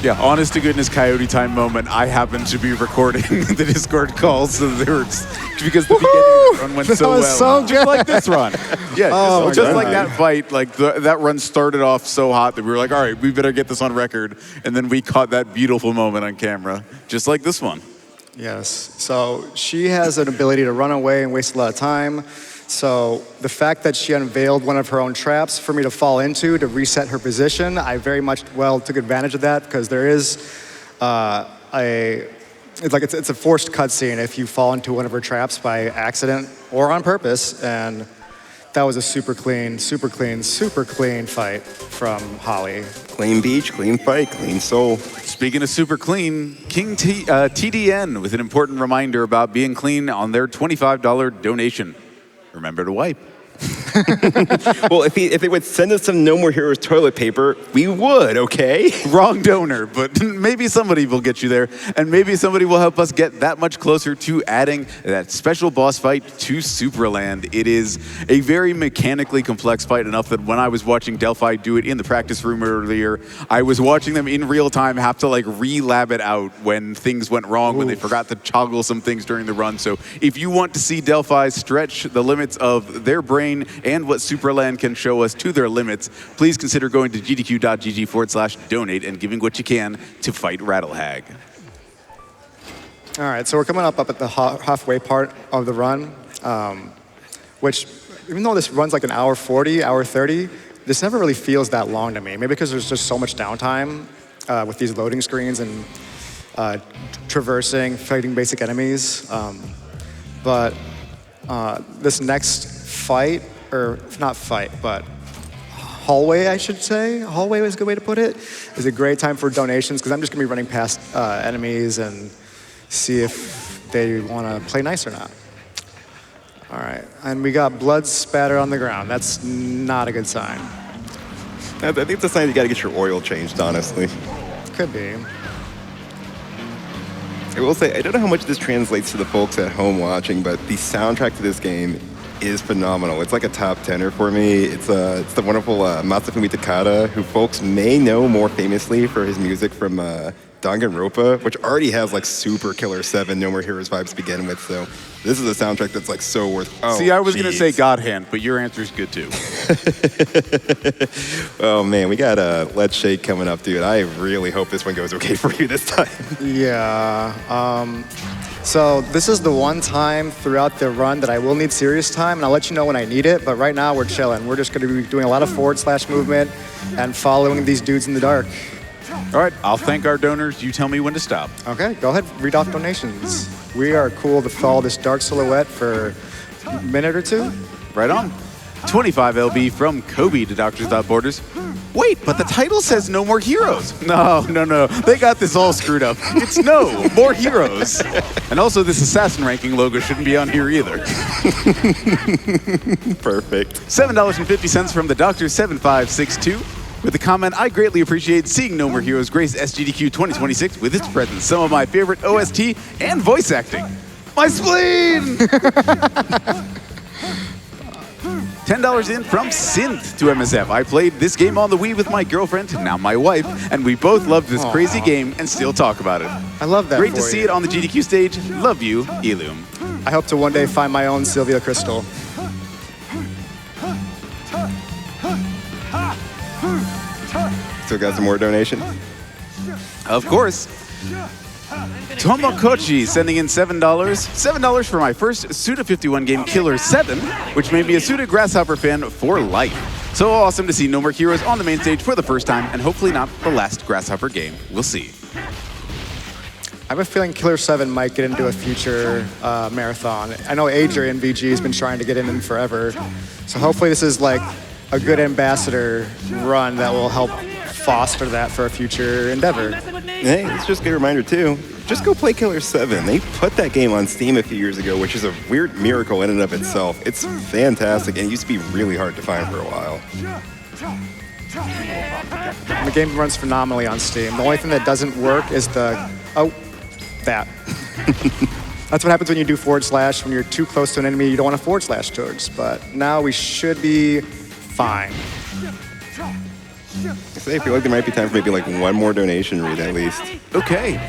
Yeah, honest to goodness Coyote time moment. I happened to be recording the Discord calls, so there was, because the beginning of the run went so well. So good. Just like this run. Yeah, Oh, just like God. that fight, that run started off so hot that we were like, all right, we better get this on record, and then we caught that beautiful moment on camera, just like this one. Yes. So she has an ability to run away and waste a lot of time. So the fact that she unveiled one of her own traps for me to fall into to reset her position, I very much took advantage of that, because there is it's a forced cutscene if you fall into one of her traps by accident or on purpose, and that was a super clean fight from Holly. Clean beach, clean fight, clean soul. Speaking of super clean, King TDN with an important reminder about being clean on their $25 donation. Remember to wipe. Well, if they would send us some No More Heroes toilet paper, we would, okay? Wrong donor, but maybe somebody will get you there, and maybe somebody will help us get that much closer to adding that special boss fight to Superland. It is a very mechanically complex fight, enough that when I was watching Delphi do it in the practice room earlier, I was watching them in real time have to re-lab it out when things went wrong, when they forgot to toggle some things during the run. So if you want to see Delphi stretch the limits of their brain and what Superland can show us to their limits, please consider going to gdq.gg/donate and giving what you can to Fight Rattlehag. All right, so we're coming up at the halfway part of the run, which, even though this runs like an hour 40, hour 30, this never really feels that long to me. Maybe because there's just so much downtime with these loading screens and traversing, fighting basic enemies. But this next fight, or not fight, but hallway, I should say. Hallway is a good way to put it. Is a great time for donations, because I'm just gonna be running past enemies and see if they wanna play nice or not. All right, and we got blood spatter on the ground. That's not a good sign. I think it's a sign you gotta get your oil changed, honestly. Could be. I will say, I don't know how much this translates to the folks at home watching, but the soundtrack to this game is phenomenal. It's like a top tenner for me. It's the wonderful Masafumi Takada, who folks may know more famously for his music from Danganronpa, which already has like super killer 7 No More Heroes vibes to begin with. So this is a soundtrack that's like so worth. Oh, see, I was going to say God Hand, but your answer's good too. Oh man, we got Let's Shake coming up, dude. I really hope this one goes okay for you this time. Yeah. So this is the one time throughout the run that I will need serious time, and I'll let you know when I need it. But right now we're chilling. We're just going to be doing a lot of forward/slash movement and following these dudes in the dark. All right, I'll thank our donors. You tell me when to stop. Okay, go ahead. Read off donations. We are cool to follow this dark silhouette for a minute or two. Right on. 25 LB from Kobe to Doctors Without Borders. Wait, but the title says No More Heroes. No. They got this all screwed up. It's No More Heroes. And also, this assassin ranking logo shouldn't be on here either. Perfect. $7.50 from the Doctor 7562. With the comment, I greatly appreciate seeing No More Heroes grace SGDQ 2026 with its presence. Some of my favorite OST and voice acting. My spleen! $10 in from Synth to MSF. I played this game on the Wii with my girlfriend, now my wife, and we both loved this crazy game and still talk about it. I love that. Great to see it on the GDQ stage. Love you, Elum. I hope to one day find my own Sylvia Crystal. Still got some more donations? Of course. Tomokochi sending in $7. $7 for my first Suda51 game, Killer 7, which made me a Suda Grasshopper fan for life. So awesome to see No More Heroes on the main stage for the first time, and hopefully not the last Grasshopper game. We'll see. I have a feeling Killer 7 might get into a future marathon. I know Adrian VG has been trying to get in forever. So hopefully this is like a good ambassador run that will help foster that for a future endeavor. Hey, it's just a good reminder too. Just go play Killer 7. They put that game on Steam a few years ago, which is a weird miracle in and of itself. It's fantastic, and it used to be really hard to find for a while. And the game runs phenomenally on Steam. The only thing that doesn't work is that. That's what happens when you do / when you're too close to an enemy you don't want to / towards. But now we should be fine. I feel like there might be time for maybe like one more donation read at least. Okay.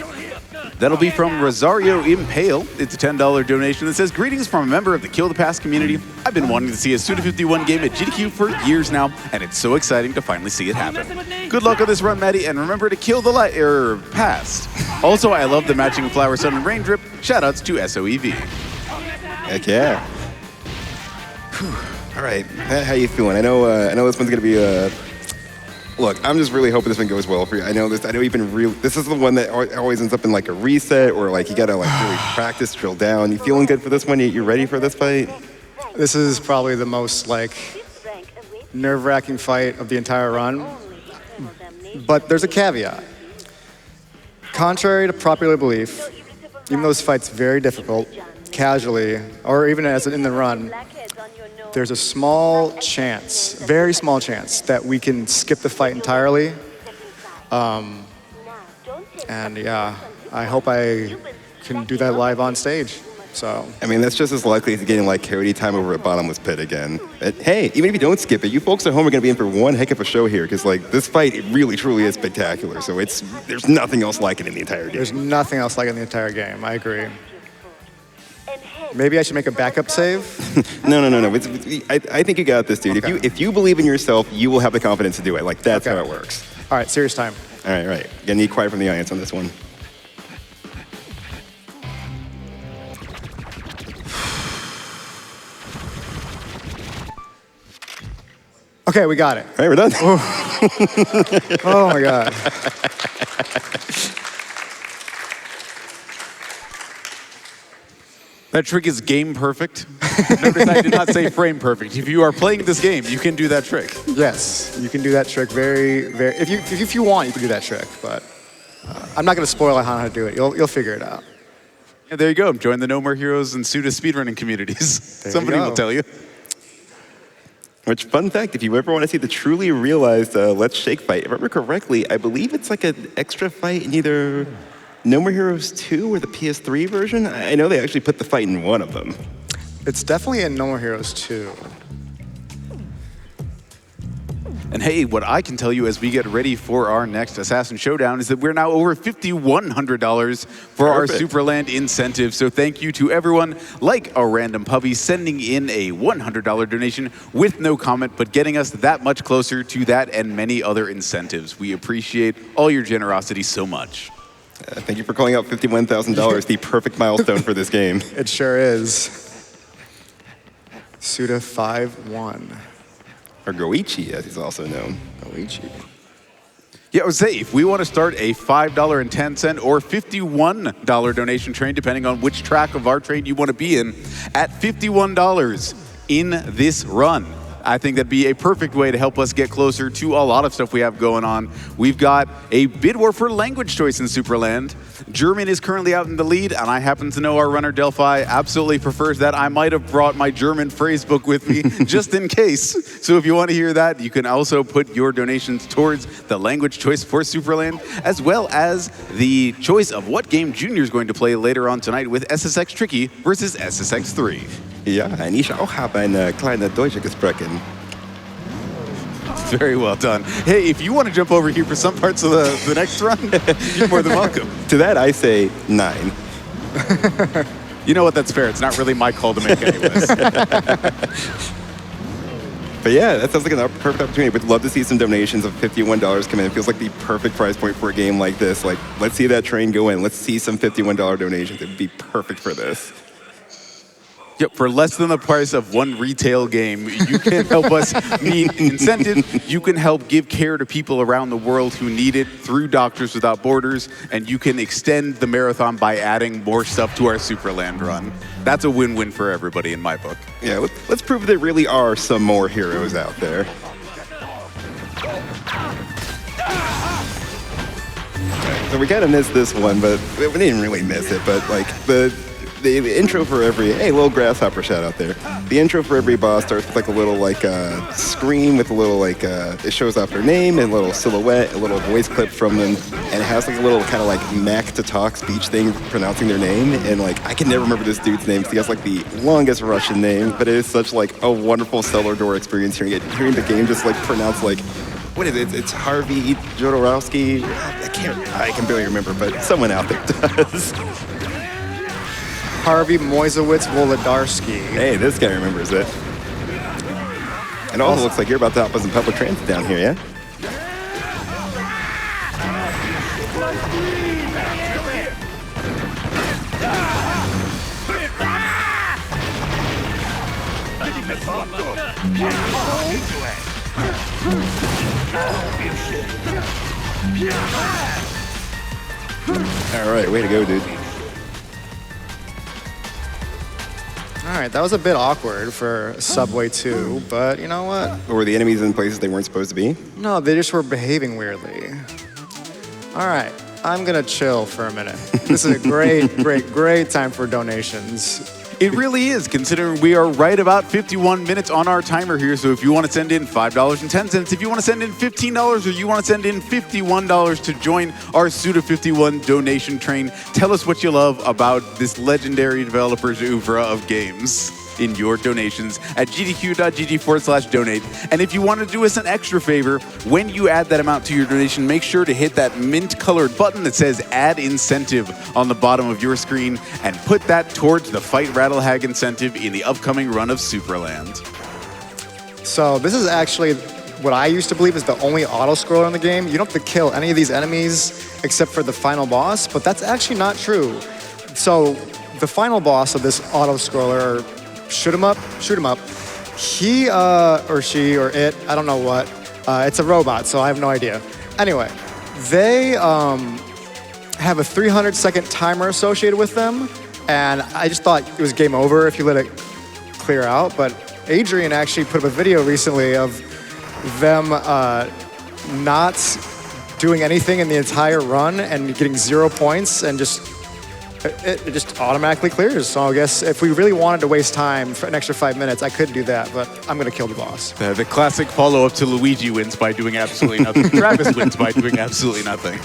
That'll be from Rosario Impale. It's a $10 donation that says, greetings from a member of the Kill the Past community. I've been wanting to see a Suda51 game at GDQ for years now, and it's so exciting to finally see it happen. Good luck on this run, Matty, and remember to kill the past. Also, I love the matching flower, sun, and rain drip. Shoutouts to SOEV. Heck yeah. Whew. All right, how you feeling? I know this one's gonna be Look, I'm just really hoping this one goes well for you. I know you've been real. This is the one that always ends up in like a reset, or like you gotta like really practice, drill down. You feeling good for this one? You ready for this fight? This is probably the most like nerve-wracking fight of the entire run. But there's a caveat. Contrary to popular belief, even though this fight's very difficult, casually, or even as in the run, there's a small chance, very small chance, that we can skip the fight entirely. And yeah, I hope I can do that live on stage. So I mean, that's just as likely as getting like Cody time over at Bottomless Pit again. But, hey, even if you don't skip it, you folks at home are going to be in for one heck of a show here, because like this fight, it really truly is spectacular. So there's nothing else like it in the entire game. There's nothing else like it in the entire game. I agree. Maybe I should make a backup save? No. I think you got this, dude. Okay. If you believe in yourself, you will have the confidence to do it. Like, that's how it works. All right, serious time. All right. Gonna need quiet from the audience on this one. Okay, we got it. All right, we're done. Oh my God. That trick is game perfect. Notice I did not say frame perfect. If you are playing this game, you can do that trick. Yes, you can do that trick very, very. If you want, you can do that trick. But I'm not going to spoil how to do it. You'll figure it out. And there you go. Join the No More Heroes and Suda speedrunning communities. Somebody will tell you. Which, fun fact, if you ever want to see the truly realized Let's Shake fight, if I remember correctly, I believe it's like an extra fight in either No More Heroes 2 or the PS3 version. I know they actually put the fight in one of them. It's definitely in No More Heroes 2. And hey, what I can tell you as we get ready for our next Assassin Showdown is that we're now over $5,100 for our Superland incentive. So thank you to everyone like a random puppy sending in a $100 donation with no comment, but getting us that much closer to that and many other incentives. We appreciate all your generosity so much. Thank you for calling out $51,000, the perfect milestone for this game. It sure is. Suda 5-1. Or Goichi, as he's also known. Goichi. Yeah, I would say if we want to start a $5.10 or $51 donation train, depending on which track of our train you want to be in, at $51 in this run, I think that'd be a perfect way to help us get closer to a lot of stuff we have going on. We've got a bid war for language choice in Superland. German is currently out in the lead, and I happen to know our runner Delphi absolutely prefers that. I might have brought my German phrase book with me just in case. So if you want to hear that, you can also put your donations towards the language choice for Superland, as well as the choice of what game Junior is going to play later on tonight with SSX Tricky versus SSX 3. Ja, und ich auch habe eine kleine Deutsche gesprochen. Very well done. Hey, if you want to jump over here for some parts of the next run, you're more than welcome. To that, I say 9. You know what? That's fair. It's not really my call to make anyways. But yeah, that sounds like a perfect opportunity. We'd love to see some donations of $51 come in. It feels like the perfect price point for a game like this. Like, let's see that train go in. Let's see some $51 donations. It would be perfect for this. Yep, for less than the price of one retail game, you can help us meet incentive. You can help give care to people around the world who need it through Doctors Without Borders, and you can extend the marathon by adding more stuff to our Superland run. That's a win-win for everybody in my book. Yeah, let's prove there really are some more heroes out there. So we kind of missed this one, but we didn't really miss it. But like the intro for every, hey, little grasshopper shout out there. The intro for every boss starts with like a little screen with a little it shows off their name and a little silhouette, a little voice clip from them, and it has like a little kind of like Mac to talk speech thing pronouncing their name. And like I can never remember this dude's name because he has like the longest Russian name, but it is such like a wonderful cellar door experience hearing the game just like pronounce like, what is it? It's Harvey Jodorowsky. I can barely remember, but someone out there does. Harvey Moisewitz Wolodarski. Hey, this guy remembers it. It also looks like you're about to hop on some public transit down here, yeah? All right, way to go, dude. All right, that was a bit awkward for Subway 2, but you know what? Or were the enemies in places they weren't supposed to be? No, they just were behaving weirdly. All right, I'm gonna chill for a minute. This is a great time for donations. It really is, considering we are right about 51 minutes on our timer here. So if you want to send in $5.10, if you want to send in $15, or you want to send in $51 to join our Suda51 donation train, tell us what you love about this legendary developer's oeuvre of games in your donations at gdq.gg/donate. And if you want to do us an extra favor, when you add that amount to your donation, make sure to hit that mint-colored button that says Add Incentive on the bottom of your screen and put that towards the Fight Rattlehag incentive in the upcoming run of Superland. So this is actually what I used to believe is the only auto-scroller in the game. You don't have to kill any of these enemies except for the final boss, but that's actually not true. So the final boss of this auto-scroller, shoot 'em up, he or she or it, I don't know what, it's a robot, so I have no idea. Anyway, they have a 300-second timer associated with them, and I just thought it was game over if you let it clear out, but Adrian actually put up a video recently of them not doing anything in the entire run and getting 0 points, and it just automatically clears. So I guess if we really wanted to waste time for an extra 5 minutes, I could do that, but I'm gonna kill the boss. The classic follow-up to Luigi wins by doing absolutely nothing. Travis wins by doing absolutely nothing.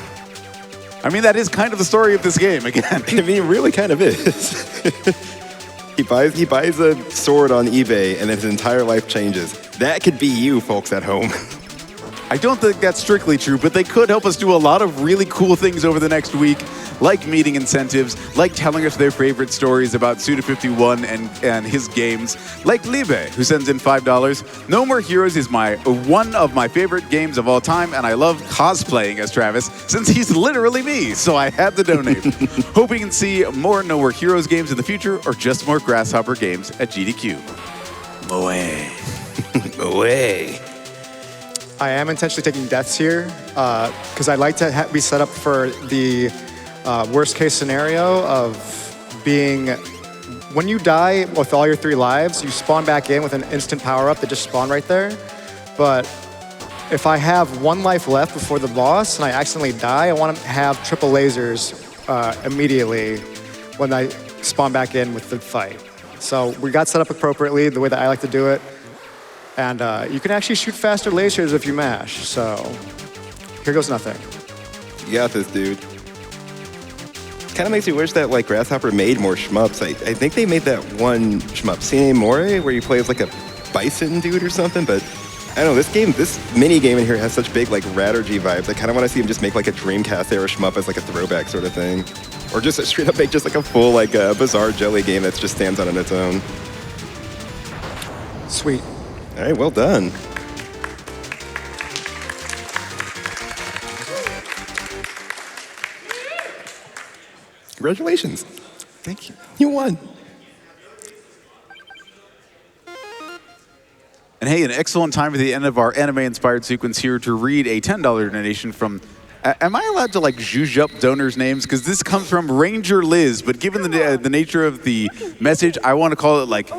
I mean, that is kind of the story of this game, again. I mean, it really kind of is. He buys a sword on eBay, and then his entire life changes. That could be you, folks at home. I don't think that's strictly true, but they could help us do a lot of really cool things over the next week, like meeting incentives, like telling us their favorite stories about Suda51 and his games, like Libe, who sends in $5. No More Heroes is one of my favorite games of all time, and I love cosplaying as Travis, since he's literally me, so I had to donate. Hope we can see more No More Heroes games in the future, or just more Grasshopper games at GDQ. Away. I am intentionally taking deaths here because I like to be set up for the worst case scenario of being, when you die with all your 3 lives, you spawn back in with an instant power up that just spawned right there. But if I have 1 life left before the boss and I accidentally die, I want to have triple lasers immediately when I spawn back in with the fight. So we got set up appropriately the way that I like to do it. And you can actually shoot faster lasers if you mash, so here goes nothing. You got this, dude. Kind of makes me wish that like Grasshopper made more shmups. I think they made that one shmup, Cine More, where you play as like a bison dude or something, but I don't know, this mini game in here has such big like Rattergy vibes. I kind of want to see him just make like a Dreamcast era shmup as like a throwback sort of thing. Or just straight up make just like a full like Bizarre Jelly game that just stands on its own. Sweet. All right, well done. Congratulations. Thank you. You won. And hey, an excellent time at the end of our anime-inspired sequence here to read a $10 donation from... Am I allowed to like zhuzh up donors' names? Because this comes from Ranger Liz, but given the nature of the message, I want to call it like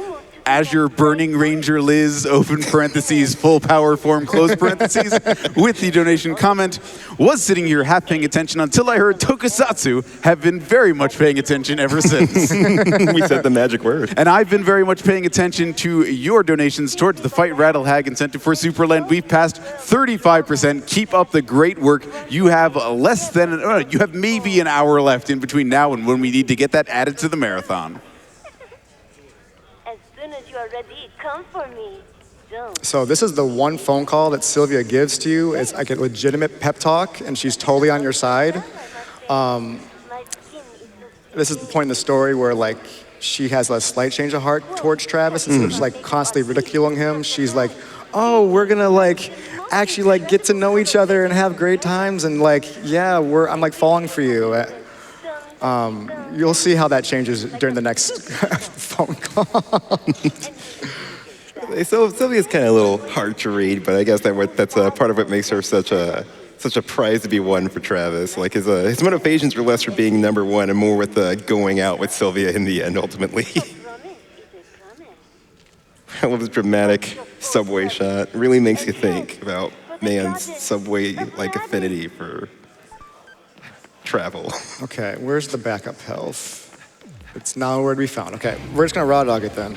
Azure Burning Ranger Liz, open parentheses, full power form, close parentheses, with the donation comment, was sitting here half paying attention until I heard Tokusatsu, have been very much paying attention ever since. We said the magic word. And I've been very much paying attention to your donations towards the Fight Rattle Hag incentive for Superland. We've passed 35%. Keep up the great work. You have you have maybe an hour left in between now and when we need to get that added to the marathon. As soon as you are ready, come for me. Don't. So this is the one phone call that Sylvia gives to you. It's like a legitimate pep talk, and she's totally on your side. My skin is so This is the point in the story where like she has a slight change of heart towards Travis instead of just like constantly ridiculing him. She's like, oh, we're gonna like actually like get to know each other and have great times, and like yeah, I'm like falling for you. You'll see how that changes during the next phone call. So Sylvia's kind of a little hard to read, but I guess that's part of what makes her such a prize to be won for Travis. Like his motivations were less for being number one and more with going out with Sylvia in the end, ultimately. promise is a promise. I love this dramatic subway shot. It really makes you think about man's subway-like affinity for travel. Okay, where's the backup health? It's nowhere to be found. Okay, we're just gonna raw dog it then.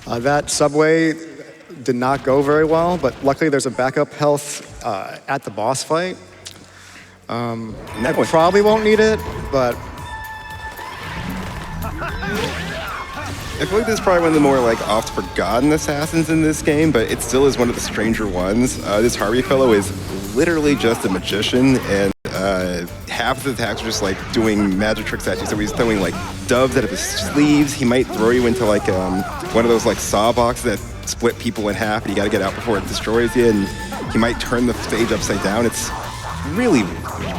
That subway did not go very well, but luckily there's a backup health at the boss fight. I probably won't need it, but I feel like this is probably one of the more like oft forgotten assassins in this game, but it still is one of the stranger ones. This Harvey fellow is literally just a magician, and half of the attacks are just like doing magic tricks at you. So he's throwing like doves out of his sleeves. He might throw you into like one of those like saw boxes that split people in half, and you got to get out before it destroys you. And he might turn the stage upside down. It's really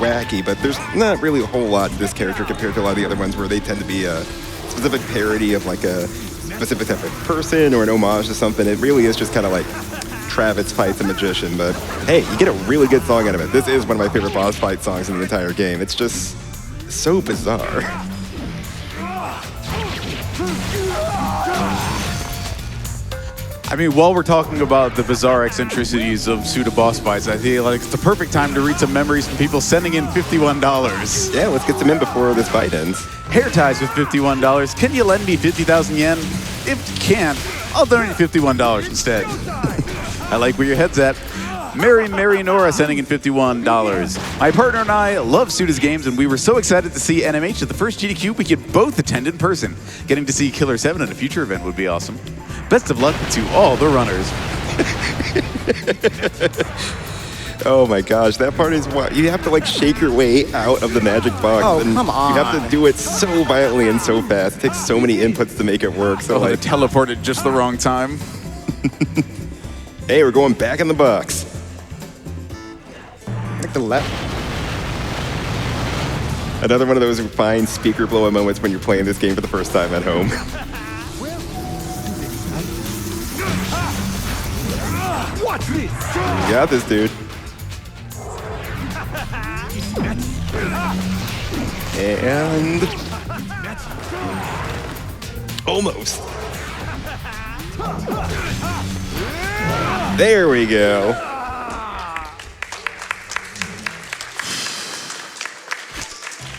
wacky, but there's not really a whole lot to this character compared to a lot of the other ones where they tend to be a specific parody of like a specific type of person or an homage to something. It really is just kind of like Travis fights a magician, but hey, you get a really good song out of it. This is one of my favorite boss fight songs in the entire game. It's just so bizarre. I mean, while we're talking about the bizarre eccentricities of Suda boss fights, I feel like it's the perfect time to read some memories from people sending in $51. Yeah, let's get some in before this fight ends. Hair ties with $51. Can you lend me 50,000 yen? If you can't, I'll donate $51 instead. I like where your head's at. Mary Nora sending in $51. My partner and I love Suda's games, and we were so excited to see NMH at the first GDQ we could both attend in person. Getting to see Killer 7 at a future event would be awesome. Best of luck to all the runners. Oh my gosh, that part is what you have to like shake your way out of the magic box. Oh, and come on. You have to do it so violently and so fast. It takes so many inputs to make it work. So They like, teleported just the wrong time. hey, we're going back in the box. I think the left. Another one of those fine speaker blow moments when you're playing this game for the first time at home. You got this, dude. And almost. There we go.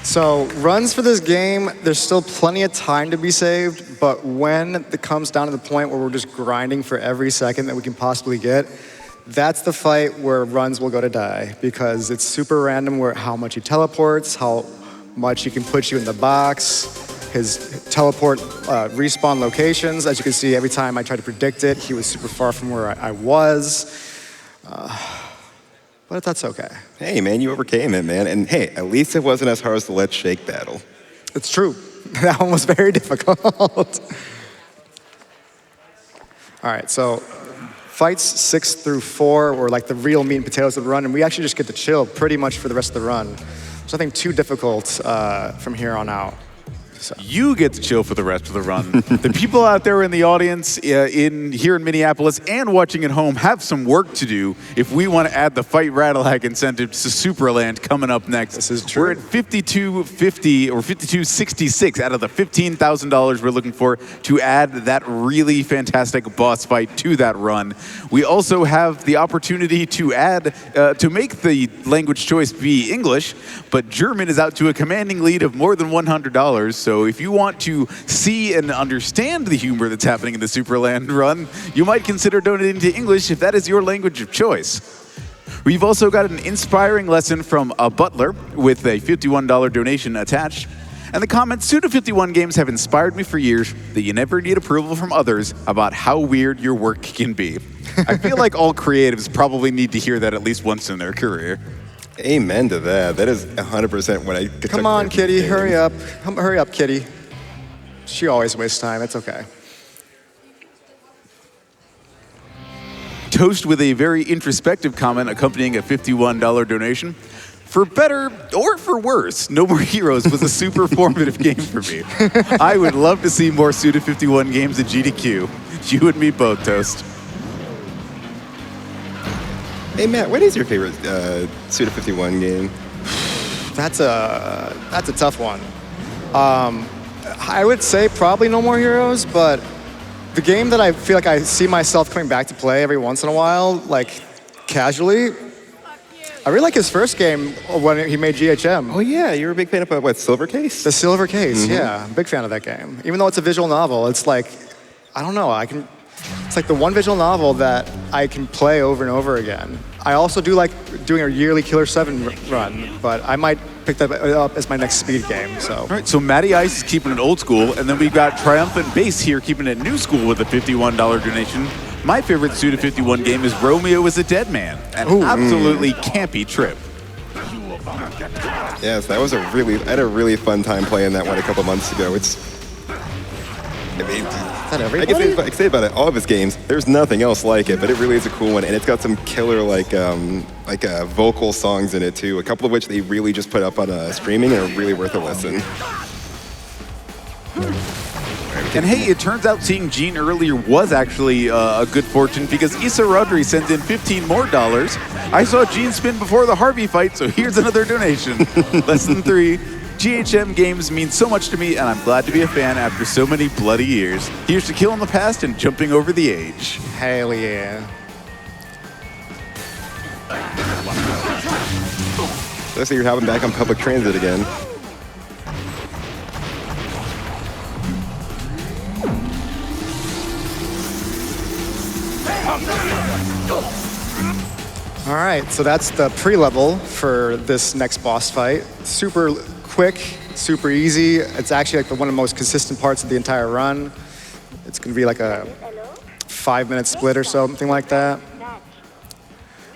So runs for this game, there's still plenty of time to be saved, but when it comes down to the point where we're just grinding for every second that we can possibly get, that's the fight where runs will go to die, because it's super random where how much he teleports, how much he can put you in the box, his teleport respawn locations. As you can see, every time I tried to predict it, he was super far from where I was. But that's okay. Hey, man, you overcame it, man. And hey, at least it wasn't as hard as the Let's Shake battle. It's true. That one was very difficult. All right, so fights 6 through 4 were like the real meat and potatoes of the run, and we actually just get to chill pretty much for the rest of the run. There's nothing too difficult from here on out. So. You get to chill for the rest of the run. The people out there in the audience here in Minneapolis and watching at home have some work to do if we want to add the Fight Rattle Hack incentives to Superland coming up next. This is true. We're at $52.50 or $52.66 out of the $15,000 we're looking for to add that really fantastic boss fight to that run. We also have the opportunity to add, to make the language choice be English, but German is out to a commanding lead of more than $100. So if you want to see and understand the humor that's happening in the Superland run, you might consider donating to English if that is your language of choice. We've also got an inspiring lesson from a butler with a $51 donation attached. And the comments, Suda51 games have inspired me for years that you never need approval from others about how weird your work can be. I feel like all creatives probably need to hear that at least once in their career. Amen to that. That is 100% what I could. Come on, Kitty, hurry up. Hurry up, Kitty. She always wastes time, it's okay. Toast with a very introspective comment accompanying a $51 donation. For better or for worse, No More Heroes was a super formative game for me. I would love to see more Suda51 games at GDQ. You and me both, Toast. Hey, Matt, what is your favorite Suda51 game? That's a tough one. I would say probably No More Heroes, but the game that I feel like I see myself coming back to play every once in a while, like casually, I really like his first game when he made GHM. Oh, yeah, you're a big fan of what, Silver Case? The Silver Case, yeah. I'm a big fan of that game. Even though it's a visual novel, it's like, I don't know, it's like the one visual novel that I can play over and over again. I also do like doing a yearly Killer 7 run, but I might pick that up as my next speed game, so. All right, so Matty Ice is keeping it old school, and then we've got Triumphant Base here keeping it new school with a $51 donation. My favorite Suda51 game is Romeo is a Dead Man, an absolutely campy trip. Yes, that was I had a really fun time playing that one a couple months ago. Is that everybody? I can say about it, all of his games, there's nothing else like it, but it really is a cool one, and it's got some killer vocal songs in it too, a couple of which they really just put up on streaming and are really worth a listen. And hey, it turns out seeing Gene earlier was actually a good fortune because Issa Rodri sent in $15 more. I saw Gene spin before the Harvey fight, so here's another donation. Lesson 3. GHM games mean so much to me, and I'm glad to be a fan after so many bloody years. Here's to killing the past and jumping over the age. Hell yeah. Looks like you're hopping back on public transit again. All right, so that's the pre-level for this next boss fight. Super quick, super easy. It's actually like one of the most consistent parts of the entire run. It's gonna be like a 5-minute split or something like that.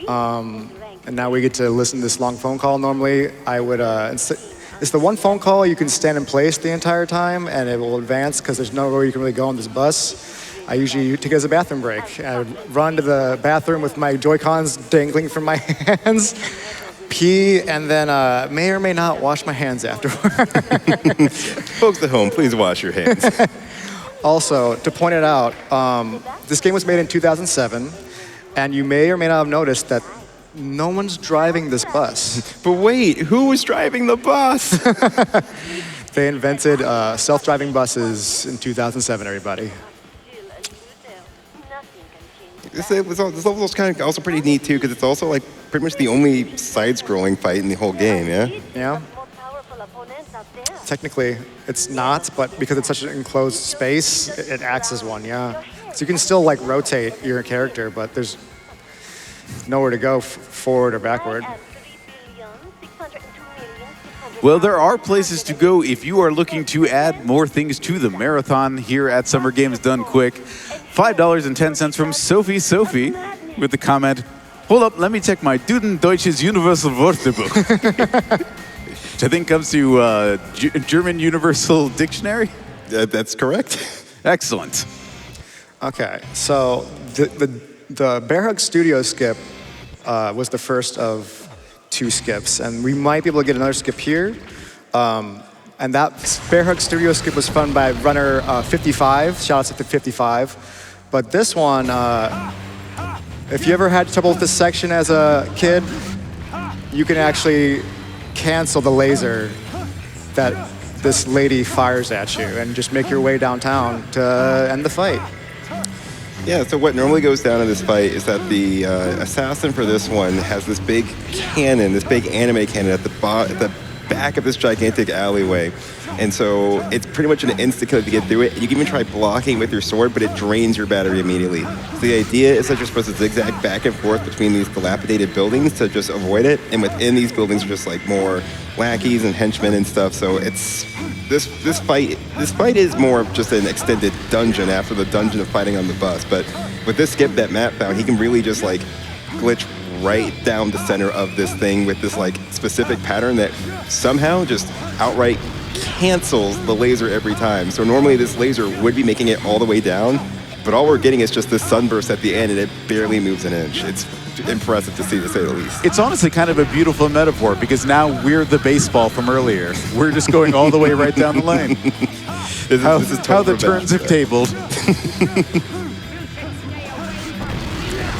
And now we get to listen to this long phone call. Normally, I would, it's the one phone call you can stand in place the entire time and it will advance because there's nowhere you can really go on this bus. I usually take it as a bathroom break. I would run to the bathroom with my Joy-Cons dangling from my hands, pee, and then may or may not wash my hands afterward. Folks at home, please wash your hands. Also, to point it out, this game was made in 2007, and you may or may not have noticed that no one's driving this bus. But wait, who was driving the bus? They invented self-driving buses in 2007, everybody. This level is kind of also pretty neat too, because it's also like pretty much the only side-scrolling fight in the whole game, yeah? Yeah. Technically, it's not, but because it's such an enclosed space, it acts as one, yeah. So you can still like rotate your character, but there's nowhere to go forward or backward. Well, there are places to go if you are looking to add more things to the marathon here at Summer Games Done Quick. $5.10 from Sophie with the comment, "Hold up, let me check my Duden Deutsches Universal Wörterbuch." Which I think comes to German Universal Dictionary. That's correct. Excellent. Okay, so the Bear Hug Studio skip was the first of 2 skips, and we might be able to get another skip here. And that Bear Hug Studio skip was fun by runner 55. Shout out to 55. But this one, if you ever had trouble with this section as a kid, you can actually cancel the laser that this lady fires at you and just make your way downtown to end the fight. Yeah, so what normally goes down in this fight is that the assassin for this one has this big cannon, this big anime cannon at the back of this gigantic alleyway. And so it's pretty much an instant kill to get through it. You can even try blocking with your sword, but it drains your battery immediately. So the idea is that you're supposed to zigzag back and forth between these dilapidated buildings to just avoid it. And within these buildings are just like more lackeys and henchmen and stuff. So it's this fight is more of just an extended dungeon after the dungeon of fighting on the bus. But with this skip that Matt found, he can really just like glitch right down the center of this thing with this like specific pattern that somehow just outright cancels the laser every time. So normally this laser would be making it all the way down, but all we're getting is just this sunburst at the end and it barely moves an inch. It's impressive to see, to say the least. It's honestly kind of a beautiful metaphor because now we're the baseball from earlier. We're just going all the way right down the lane. This is how the turns have tabled.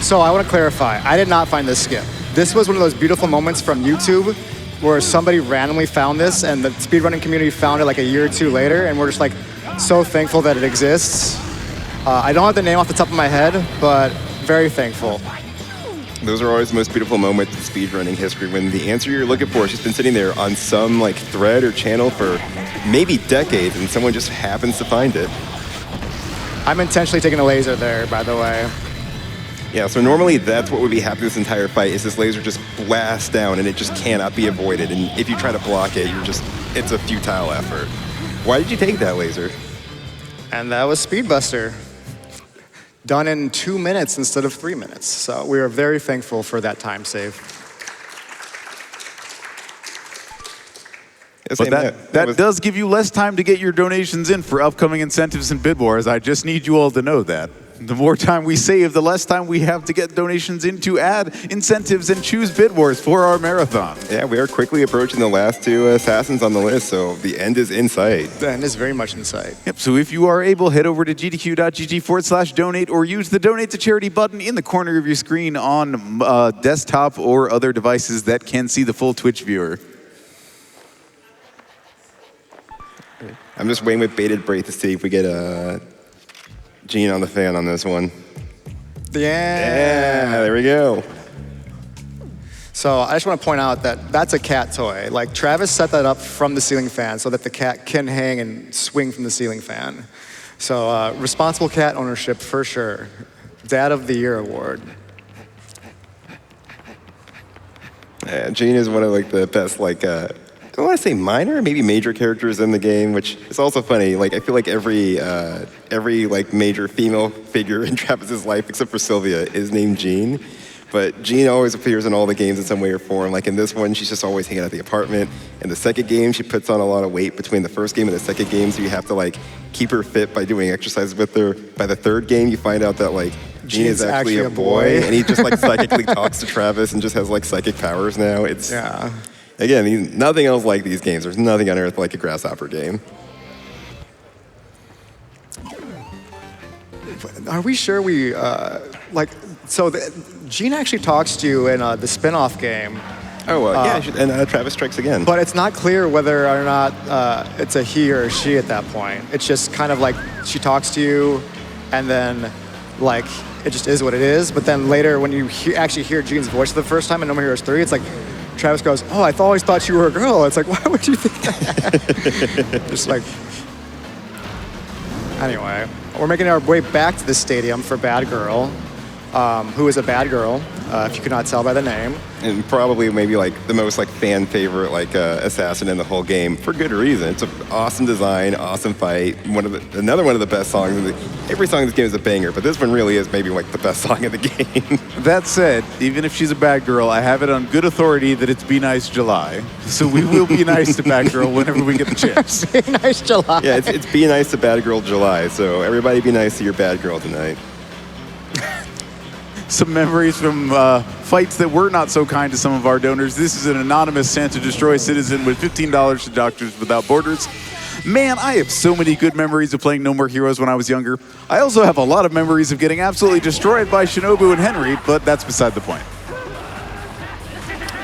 So I want to clarify, I did not find this skip. This was one of those beautiful moments from YouTube where somebody randomly found this and the speedrunning community found it like a year or 2 later, and we're just like so thankful that it exists. I don't have the name off the top of my head, but very thankful. Those are always the most beautiful moments in speedrunning history, when the answer you're looking for has just been sitting there on some like thread or channel for maybe decades and someone just happens to find it. I'm intentionally taking a laser there, by the way. Yeah, so normally that's what would be happening this entire fight, is this laser just blasts down and it just cannot be avoided. And if you try to block it, it's a futile effort. Why did you take that laser? And that was Speedbuster. Done in 2 minutes instead of 3 minutes. So we are very thankful for that time save. But that does give you less time to get your donations in for upcoming incentives and bid wars. I just need you all to know that. The more time we save, the less time we have to get donations in to add incentives and choose bid wars for our marathon. Yeah, we are quickly approaching the last 2 assassins on the list, so the end is in sight. The end is very much in sight. Yep, so if you are able, head over to gdq.gg/donate or use the donate to charity button in the corner of your screen on desktop or other devices that can see the full Twitch viewer. I'm just waiting with bated breath to see if we get Gene on the fan on this one. Yeah, there we go. So I just want to point out that that's a cat toy. Like Travis set that up from the ceiling fan so that the cat can hang and swing from the ceiling fan. So responsible cat ownership for sure. Dad of the Year award. Jean is one of like the best like I don't want to say minor, maybe major characters in the game, which is also funny. Like I feel like every like major female figure in Travis's life except for Sylvia is named Jean. But Jean always appears in all the games in some way or form. Like in this one, she's just always hanging out at the apartment. In the second game, she puts on a lot of weight between the first game and the second game, so you have to like keep her fit by doing exercises with her. By the third game, you find out that like Jean is actually a boy, and he just like psychically talks to Travis and just has like psychic powers now. It's again, nothing else like these games. There's nothing on earth like a Grasshopper game. Are we sure we like? So Jean actually talks to you in the spin-off game. Oh, and Travis strikes again. But it's not clear whether or not it's a he or a she at that point. It's just kind of like she talks to you, and then like it just is what it is. But then later, when you actually hear Jean's voice for the first time in No More Heroes 3, it's like Travis goes, "Oh, I always thought you were a girl." It's like, why would you think that? Just like. Anyway, we're making our way back to the stadium for Bad Girl, who is a bad girl, if you could not tell by the name. And probably maybe like the most like fan favorite like assassin in the whole game for good reason. It's an awesome design, awesome fight. Another one of the best songs. Every song in this game is a banger, but this one really is maybe like the best song in the game. That said, even if she's a bad girl, I have it on good authority that it's Be Nice July. So we will be nice to Bad Girl whenever we get the chance. Be Nice July. Yeah, it's Be Nice to Bad Girl July. So everybody be nice to your bad girl tonight. Some memories from fights that were not so kind to some of our donors. This is an anonymous Santa Destroy citizen with $15 to Doctors Without Borders. Man, I have so many good memories of playing No More Heroes when I was younger. I also have a lot of memories of getting absolutely destroyed by Shinobu and Henry, but that's beside the point.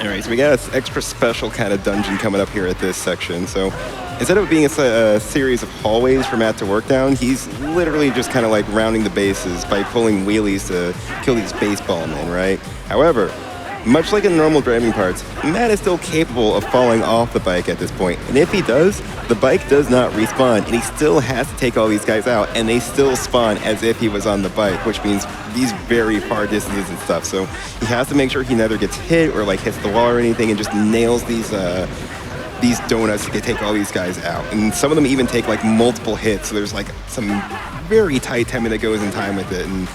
All right, so we got an extra special kind of dungeon coming up here at this section. So instead of it being a series of hallways for Matt to work down, he's literally just kind of like rounding the bases by pulling wheelies to kill these baseball men, right? However, much like in normal driving parts, Matt is still capable of falling off the bike at this point. And if he does, the bike does not respawn, and he still has to take all these guys out, and they still spawn as if he was on the bike, which means these very far distances and stuff. So he has to make sure he neither gets hit or like hits the wall or anything, and just nails these donuts to take all these guys out. And some of them even take like multiple hits, so there's like some very tight timing that goes in time with it. And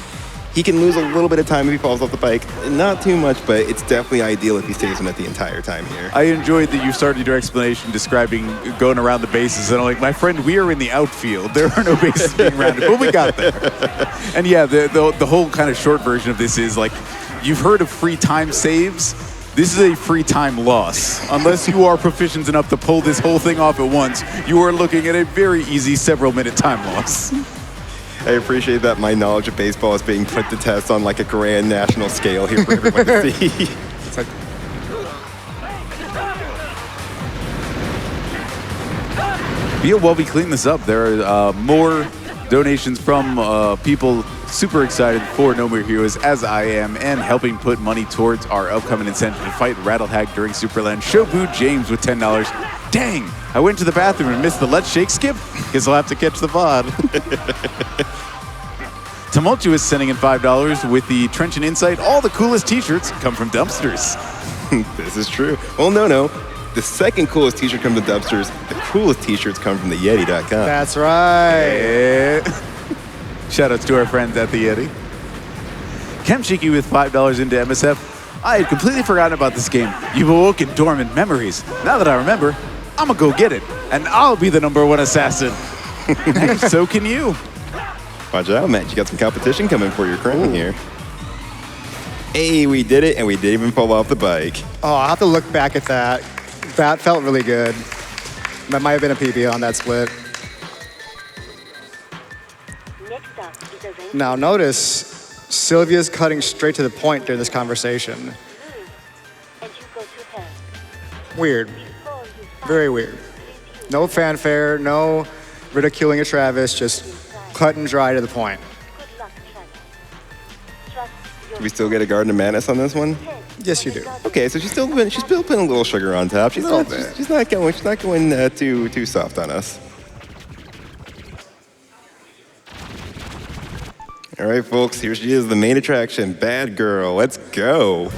he can lose a little bit of time if he falls off the bike. Not too much, but it's definitely ideal if he stays on it the entire time here. I enjoyed that you started your explanation describing going around the bases, and I'm like, my friend, we are in the outfield. There are no bases being rounded, but we got there. And yeah, the whole kind of short version of this is like, you've heard of free time saves. This is a free time loss. Unless you are proficient enough to pull this whole thing off at once, you are looking at a very easy several-minute time loss. I appreciate that my knowledge of baseball is being put to test on like a grand national scale here for everyone to see. It's like, yeah, while we clean this up, there are more donations from people super excited for No More Heroes, as I am, and helping put money towards our upcoming incentive to fight Rattlehag during Superland. Shobu James with $10. Dang, I went to the bathroom and missed the Let's Shake skip. Guess I'll have to catch the VOD. Tumultuous sending in $5 with the Trench and Insight. All the coolest t-shirts come from dumpsters. This is true. Well, no. The second coolest t-shirt comes from dumpsters. The coolest t-shirts come from the Yeti.com. that's right. Shout outs to our friends at the Yeti. Kemchiki with $5 into MSF. I had completely forgotten about this game. You've awoken dormant memories. Now that I remember, I'm gonna go get it, and I'll be the #1 assassin. Heck, so can you. Watch out, Matt. You got some competition coming for your crown here. Hey, we did it, and we didn't even fall off the bike. Oh, I'll have to look back at that. That felt really good. That might have been a PB on that split. Next up is a rank. Now notice, Sylvia's cutting straight to the point during this conversation. And you go to hell. Weird. Before you fight, Very weird. No fanfare, no ridiculing of Travis, just cut and dry to the point. good luck, Travis. Trust your We still get a Garden of Madness on this one? Yes, you do. Okay, so she's still putting a little sugar on top. She's not going too soft on us. All right, folks, here she is, the main attraction, Bad Girl. Let's go.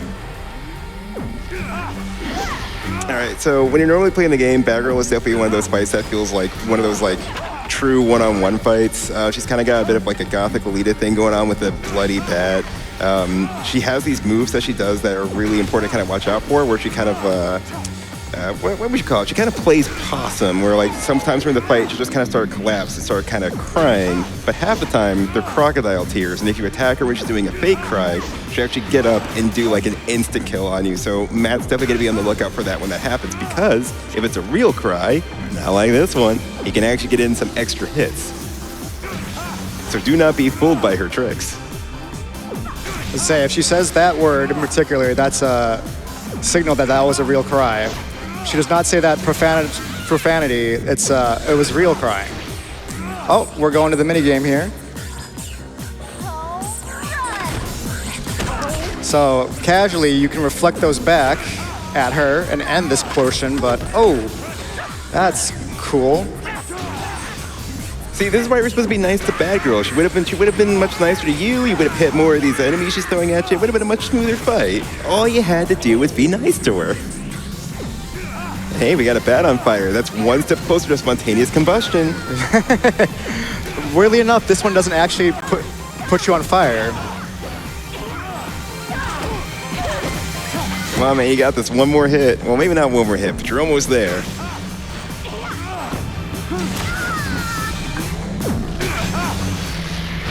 right, so when you're normally playing the game, Batgirl is definitely one of those fights that feels like one of those like true one-on-one fights. She's kind of got a bit of like a gothic Alita thing going on with a bloody bat. She has these moves that she does that are really important to kind of watch out for, where she kind of, what would you call it? She kind of plays possum, where like sometimes during the fight, she'll just kind of start collapse and start kind of crying, but half the time, they're crocodile tears, and if you attack her when she's doing a fake cry, she'll actually get up and do like an instant kill on you. So Matt's definitely going to be on the lookout for that when that happens, because if it's a real cry, not like this one, he can actually get in some extra hits. So do not be fooled by her tricks. Say, if she says that word in particular, that's a signal that that was a real cry. She does not say that profanity. It was real crying. Oh, we're going to the minigame here. So casually, you can reflect those back at her and end this portion, but oh, that's cool. See, this is why we're supposed to be nice to Batgirl. She would have been much nicer to you. You would have hit more of these enemies she's throwing at you. It would have been a much smoother fight. All you had to do was be nice to her. Hey, we got a bat on fire. That's one step closer to spontaneous combustion. Weirdly enough, this one doesn't actually put you on fire. Come on, man, you got this. One more hit. Well, maybe not one more hit, but you're almost there.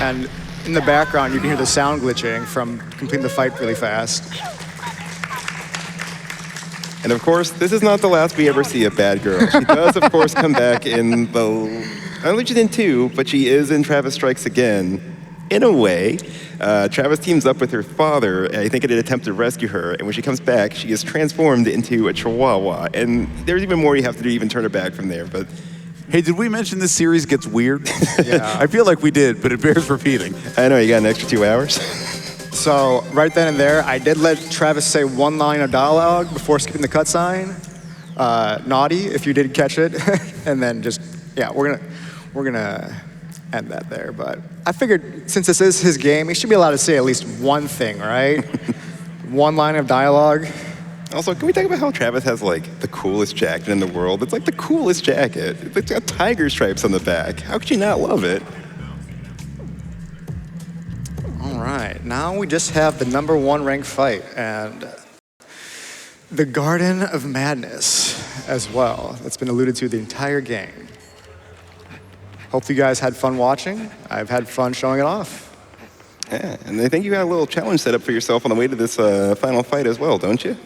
And in the background, you can hear the sound glitching from completing the fight really fast. And of course, this is not the last we ever see of Batgirl. She does, of course, come back in the... I don't think she's in 2, but she is in Travis Strikes Again. In a way, Travis teams up with her father, I think in an attempt to rescue her, and when she comes back, she is transformed into a chihuahua. And there's even more you have to do to even turn her back from there, but... Hey, did we mention this series gets weird? Yeah. I feel like we did, but it bears repeating. I know, you got an extra 2 hours. So right then and there, I did let Travis say one line of dialogue before skipping the cut sign. Naughty, if you did catch it. And then just, yeah, we're gonna end that there. But I figured since this is his game, he should be allowed to say at least one thing, right? One line of dialogue. Also, can we talk about how Travis has, like, the coolest jacket in the world? It's, like, the coolest jacket. It's got tiger stripes on the back. How could you not love it? All right, now we just have the #1 ranked fight and the Garden of Madness as well. That's been alluded to the entire game. Hope you guys had fun watching. I've had fun showing it off. Yeah, and I think you got a little challenge set up for yourself on the way to this final fight as well, don't you?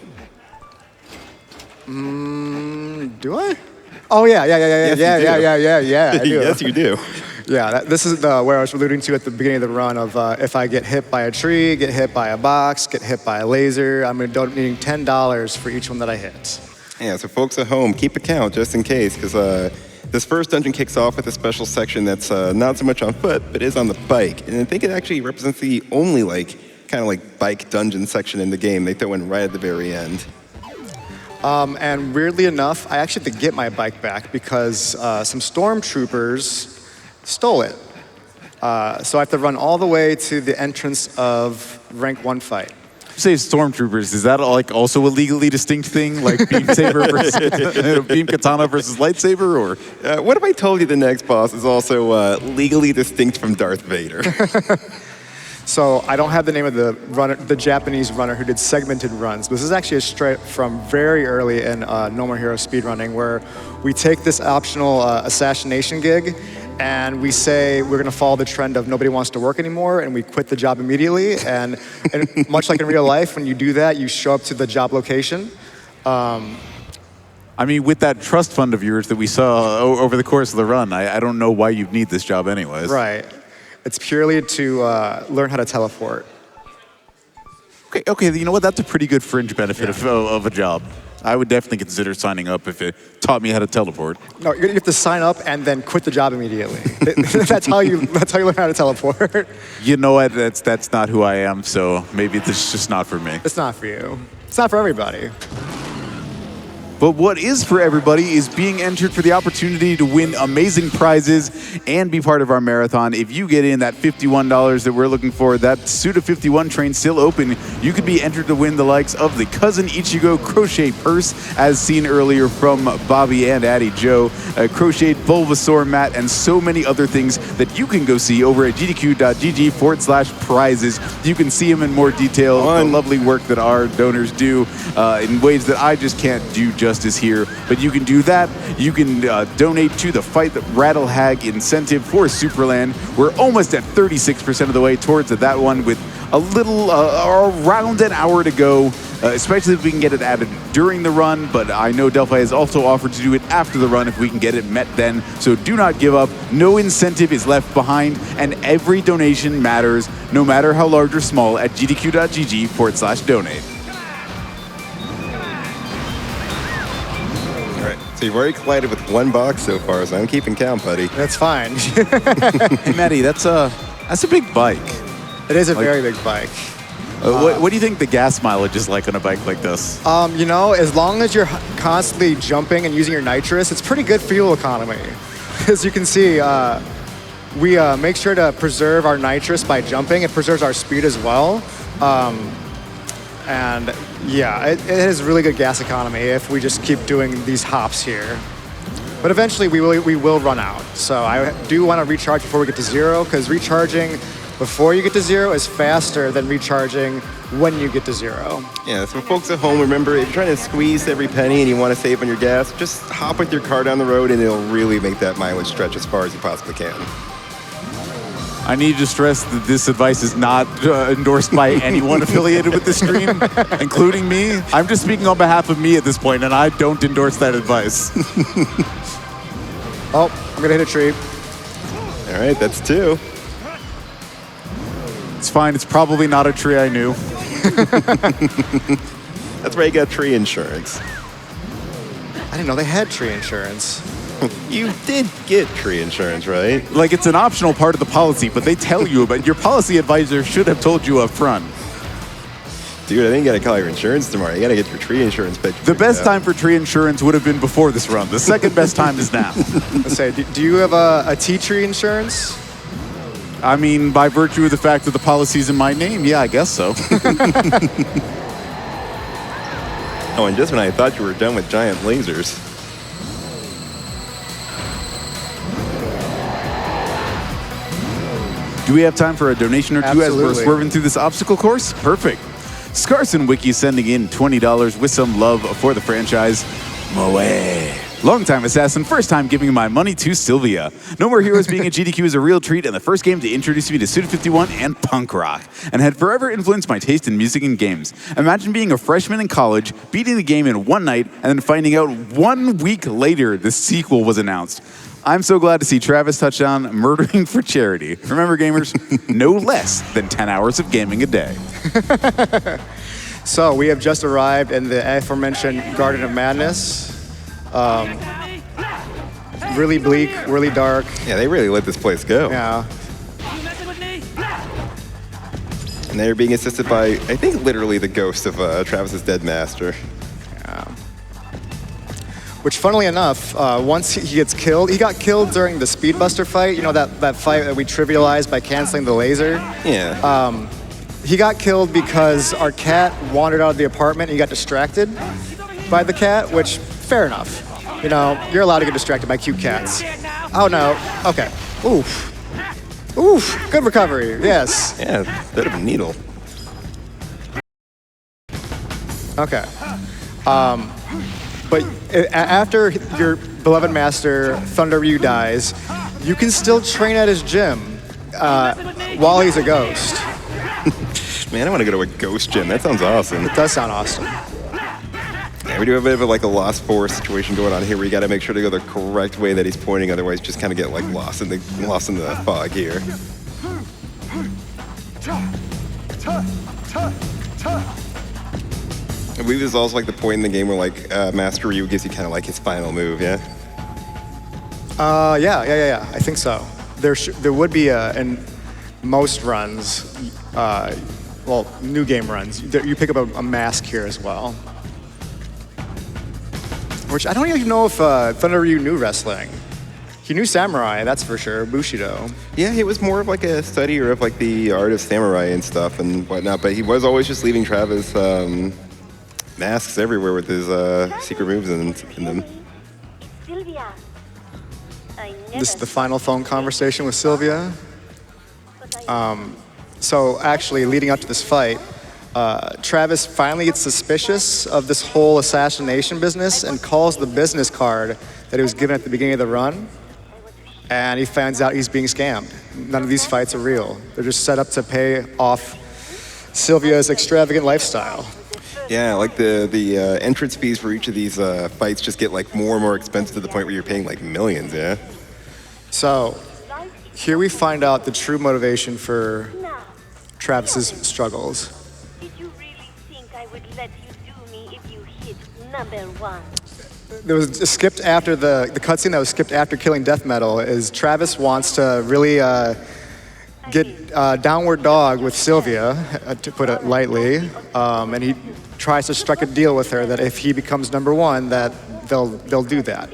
Do I? Oh yeah. I do. Yes, you do. Yeah, this is where I was alluding to at the beginning of the run of if I get hit by a tree, get hit by a box, get hit by a laser, I'm donating $10 for each one that I hit. Yeah, so folks at home, keep a count just in case, because this first dungeon kicks off with a special section that's not so much on foot, but is on the bike. And I think it actually represents the only kind of bike dungeon section in the game. They throw in right at the very end. And weirdly enough, I actually have to get my bike back because some stormtroopers stole it. So I have to run all the way to the entrance of rank 1 fight. You say stormtroopers, is that also a legally distinct thing, like beam saber versus beam katana versus lightsaber, or? What if I told you the next boss is also legally distinct from Darth Vader? So I don't have the name of the runner, the Japanese runner who did segmented runs. This is actually a straight from very early in No More Heroes speedrunning, where we take this optional assassination gig and we say we're gonna follow the trend of nobody wants to work anymore, and we quit the job immediately. And much like in real life, when you do that, you show up to the job location. I mean, with that trust fund of yours that we saw over the course of the run, I don't know why you'd need this job anyways. Right. It's purely to learn how to teleport. Okay, you know what? That's a pretty good fringe benefit of a job. I would definitely consider signing up if it taught me how to teleport. No, you have to sign up and then quit the job immediately. That's how you learn how to teleport. You know what? That's not who I am, so maybe this is just not for me. It's not for you. It's not for everybody. But what is for everybody is being entered for the opportunity to win amazing prizes and be part of our marathon. If you get in that $51 that we're looking for, that Suda 51 train still open, you could be entered to win the likes of the Cousin Ichigo crochet purse, as seen earlier from Bobby and Addy Joe, a crocheted Bulbasaur mat, and so many other things that you can go see over at gdq.gg/prizes. You can see them in more detail, the lovely work that our donors do in ways that I just can't do justice here. But you can do that. You can donate to the Fight the Rattle Hag incentive for Superland. We're almost at 36% of the way towards that one, with a little around an hour to go, especially if we can get it added during the run. But I know Delphi has also offered to do it after the run if we can get it met then. So do not give up. No incentive is left behind, and every donation matters, no matter how large or small, at gdq.gg/donate. All right, so you've already collided with one box so far, so I'm keeping count, buddy. That's fine. Hey, Matty, that's a big bike. It is a very big bike. What do you think the gas mileage is like on a bike like this? You know, as long as you're constantly jumping and using your nitrous, it's pretty good fuel economy. As you can see, we make sure to preserve our nitrous by jumping. It preserves our speed as well. And yeah, it has really good gas economy if we just keep doing these hops here. But eventually we will run out. So I do want to recharge before we get to zero, because recharging before you get to zero is faster than recharging when you get to zero. Yeah, so folks at home, remember, if you're trying to squeeze every penny and you want to save on your gas, just hop with your car down the road and it'll really make that mileage stretch as far as you possibly can. I need to stress that this advice is not endorsed by anyone affiliated with the stream, including me. I'm just speaking on behalf of me at this point, and I don't endorse that advice. Oh, I'm gonna hit a tree. All right, that's 2. It's fine. It's probably not a tree I knew. That's why you got tree insurance. I didn't know they had tree insurance. You did get tree insurance, right? Like, it's an optional part of the policy, but they tell you about it. Your policy advisor should have told you up front. Dude, I think you gotta call your insurance tomorrow. You gotta get your tree insurance paid. The best time for tree insurance would have been before this run. The second best time is now. Let's say, do you have a ateatree insurance? I mean, by virtue of the fact that the policy's in my name, yeah, I guess so. Oh, and just when I thought you were done with giant lasers. Do we have time for a donation or two as we're Absolutely. swerving through this obstacle course? Perfect. Scarson Wiki sending in $20 with some love for the franchise. Moe. Longtime assassin, first time giving my money to Sylvia. No More Heroes being a GDQ is a real treat, and the first game to introduce me to Suda 51 and punk rock, and had forever influenced my taste in music and games. Imagine being a freshman in college, beating the game in one night, and then finding out 1 week later the sequel was announced. I'm so glad to see Travis touchdown murdering for charity. Remember, gamers, no less than 10 hours of gaming a day. So we have just arrived in the aforementioned Garden of Madness. Really bleak, really dark. Yeah, they really let this place go. Yeah. And they're being assisted by, I think, literally the ghost of Travis's dead master. Which, funnily enough, once he gets killed, he got killed during the Speedbuster fight. You know, that fight that we trivialized by canceling the laser? Yeah. He got killed because our cat wandered out of the apartment and he got distracted by the cat, which, fair enough. You know, you're allowed to get distracted by cute cats. Oh, no. Okay. Oof. Oof. Good recovery. Yes. Yeah, bit of a needle. Okay. But after your beloved master, Thunder Ryu, dies, you can still train at his gym while he's a ghost. Man, I want to go to a ghost gym. That sounds awesome. It does sound awesome. Yeah, we do have a bit of a lost forest situation going on here. We got to make sure to go the correct way that he's pointing, otherwise just kind of get lost in the fog here. I believe this is also the point in the game where Master Ryu gives you kind of his final move, yeah? Yeah. I think so. There would be in most runs, well, new game runs, you pick up a mask here as well. Which I don't even know if Thunder Ryu knew wrestling. He knew samurai, that's for sure, Bushido. Yeah, he was more of like a studier of like the art of samurai and stuff and whatnot, but he was always just leaving Travis masks everywhere with his secret moves in them. Sylvia. This is the final phone conversation with Sylvia. So actually, leading up to this fight, Travis finally gets suspicious of this whole assassination business and calls the business card that he was given at the beginning of the run. And he finds out he's being scammed. None of these fights are real. They're just set up to pay off Sylvia's extravagant lifestyle. Yeah, like the entrance fees for each of these fights just get like more and more expensive to the point where you're paying like millions, yeah? So here we find out the true motivation for Travis's struggles. Did you really think I would let you do me if you hit number 1? There was skipped after the cutscene that was skipped after killing Death Metal is Travis wants to really get downward dog with Sylvia, to put it lightly, and he tries to strike a deal with her that if he becomes number 1, that they'll do that.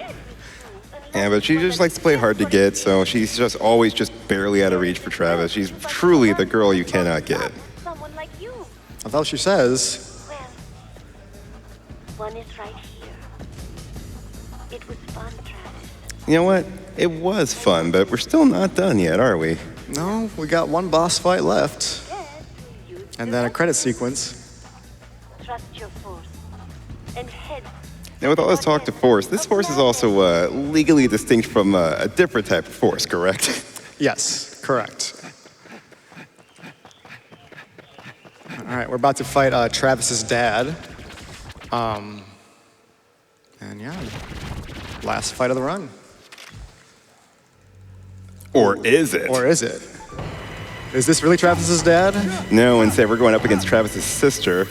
Yeah, but she just likes to play hard to get, so she's just always just barely out of reach for Travis. She's truly the girl you cannot get. Someone like you. That's all she says. Well, one is right here. It was fun, Travis. You know what? It was fun, but we're still not done yet, are we? No, we got one boss fight left, Yes, use and then a credit sequence. trust your force and head. Now, with all this talk to Force, this Force is also legally distinct from a different type of Force, correct? Yes, correct. All right, we're about to fight Travis's dad. And yeah, last fight of the run. Or is it? Or is it? Is this really Travis's dad? No, instead we're going up against Travis's sister.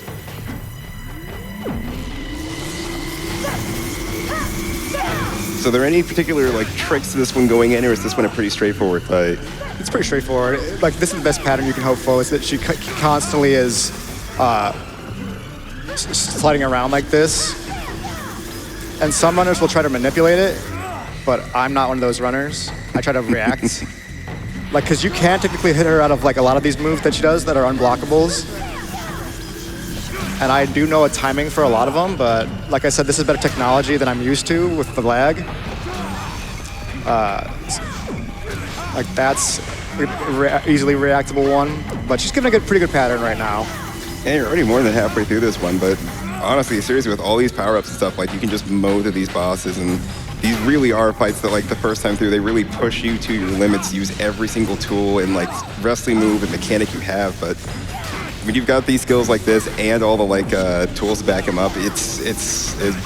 So are there any particular like tricks to this one going in, or is this one a pretty straightforward fight? It's pretty straightforward. Like, this is the best pattern you can hope for, is that she constantly is sliding around like this. And some runners will try to manipulate it, but I'm not one of those runners. I try to react. Like, because you can technically hit her out of like a lot of these moves that she does that are unblockables. And I do know a timing for a lot of them, but like I said, this is better technology than I'm used to with the lag. Like, that's easily reactable one, but she's giving a pretty good pattern right now. And you're already more than halfway through this one, but honestly, seriously, with all these power-ups and stuff, like you can just mow through these bosses, and these really are fights that like the first time through, they really push you to your limits, use every single tool and like wrestling move and mechanic you have, but when you've got these skills like this and all the like tools to back them up, it's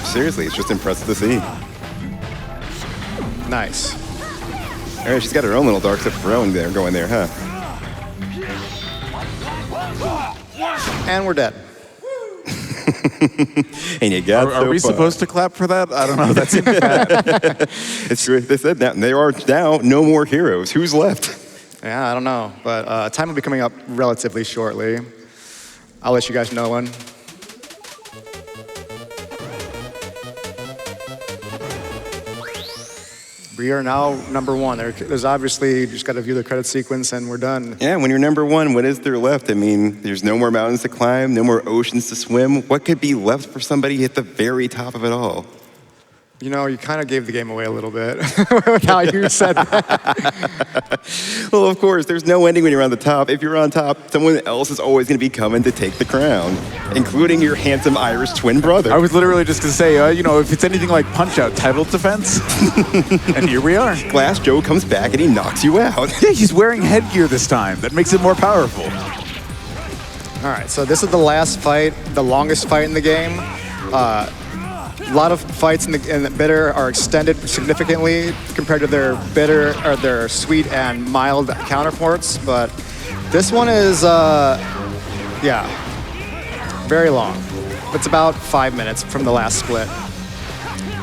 seriously, it's just impressive to see. Nice. All right, she's got her own little dark stuff going there, huh? And we're dead. And you got Are we supposed to clap for that? I don't know. That seems bad. It's true. They said that. There are now no more heroes. Who's left? Yeah, I don't know, but time will be coming up relatively shortly. I'll let you guys know when. We are now number 1. There's obviously, you just got to view the credit sequence and we're done. Yeah, when you're number 1, what is there left? I mean, there's no more mountains to climb, no more oceans to swim. What could be left for somebody at the very top of it all? You know, you kind of gave the game away a little bit with how you said that. Well, of course, there's no ending when you're on the top. If you're on top, someone else is always going to be coming to take the crown, including your handsome Irish twin brother. I was literally just going to say, you know, if it's anything like Punch-Out, title defense, and here we are. Glass Joe comes back and he knocks you out. Yeah, he's wearing headgear this time. That makes it more powerful. All right, so this is the last fight, the longest fight in the game. A lot of fights in the bitter are extended significantly compared to their bitter or their sweet and mild counterparts, but this one is, yeah, very long. It's about 5 minutes from the last split.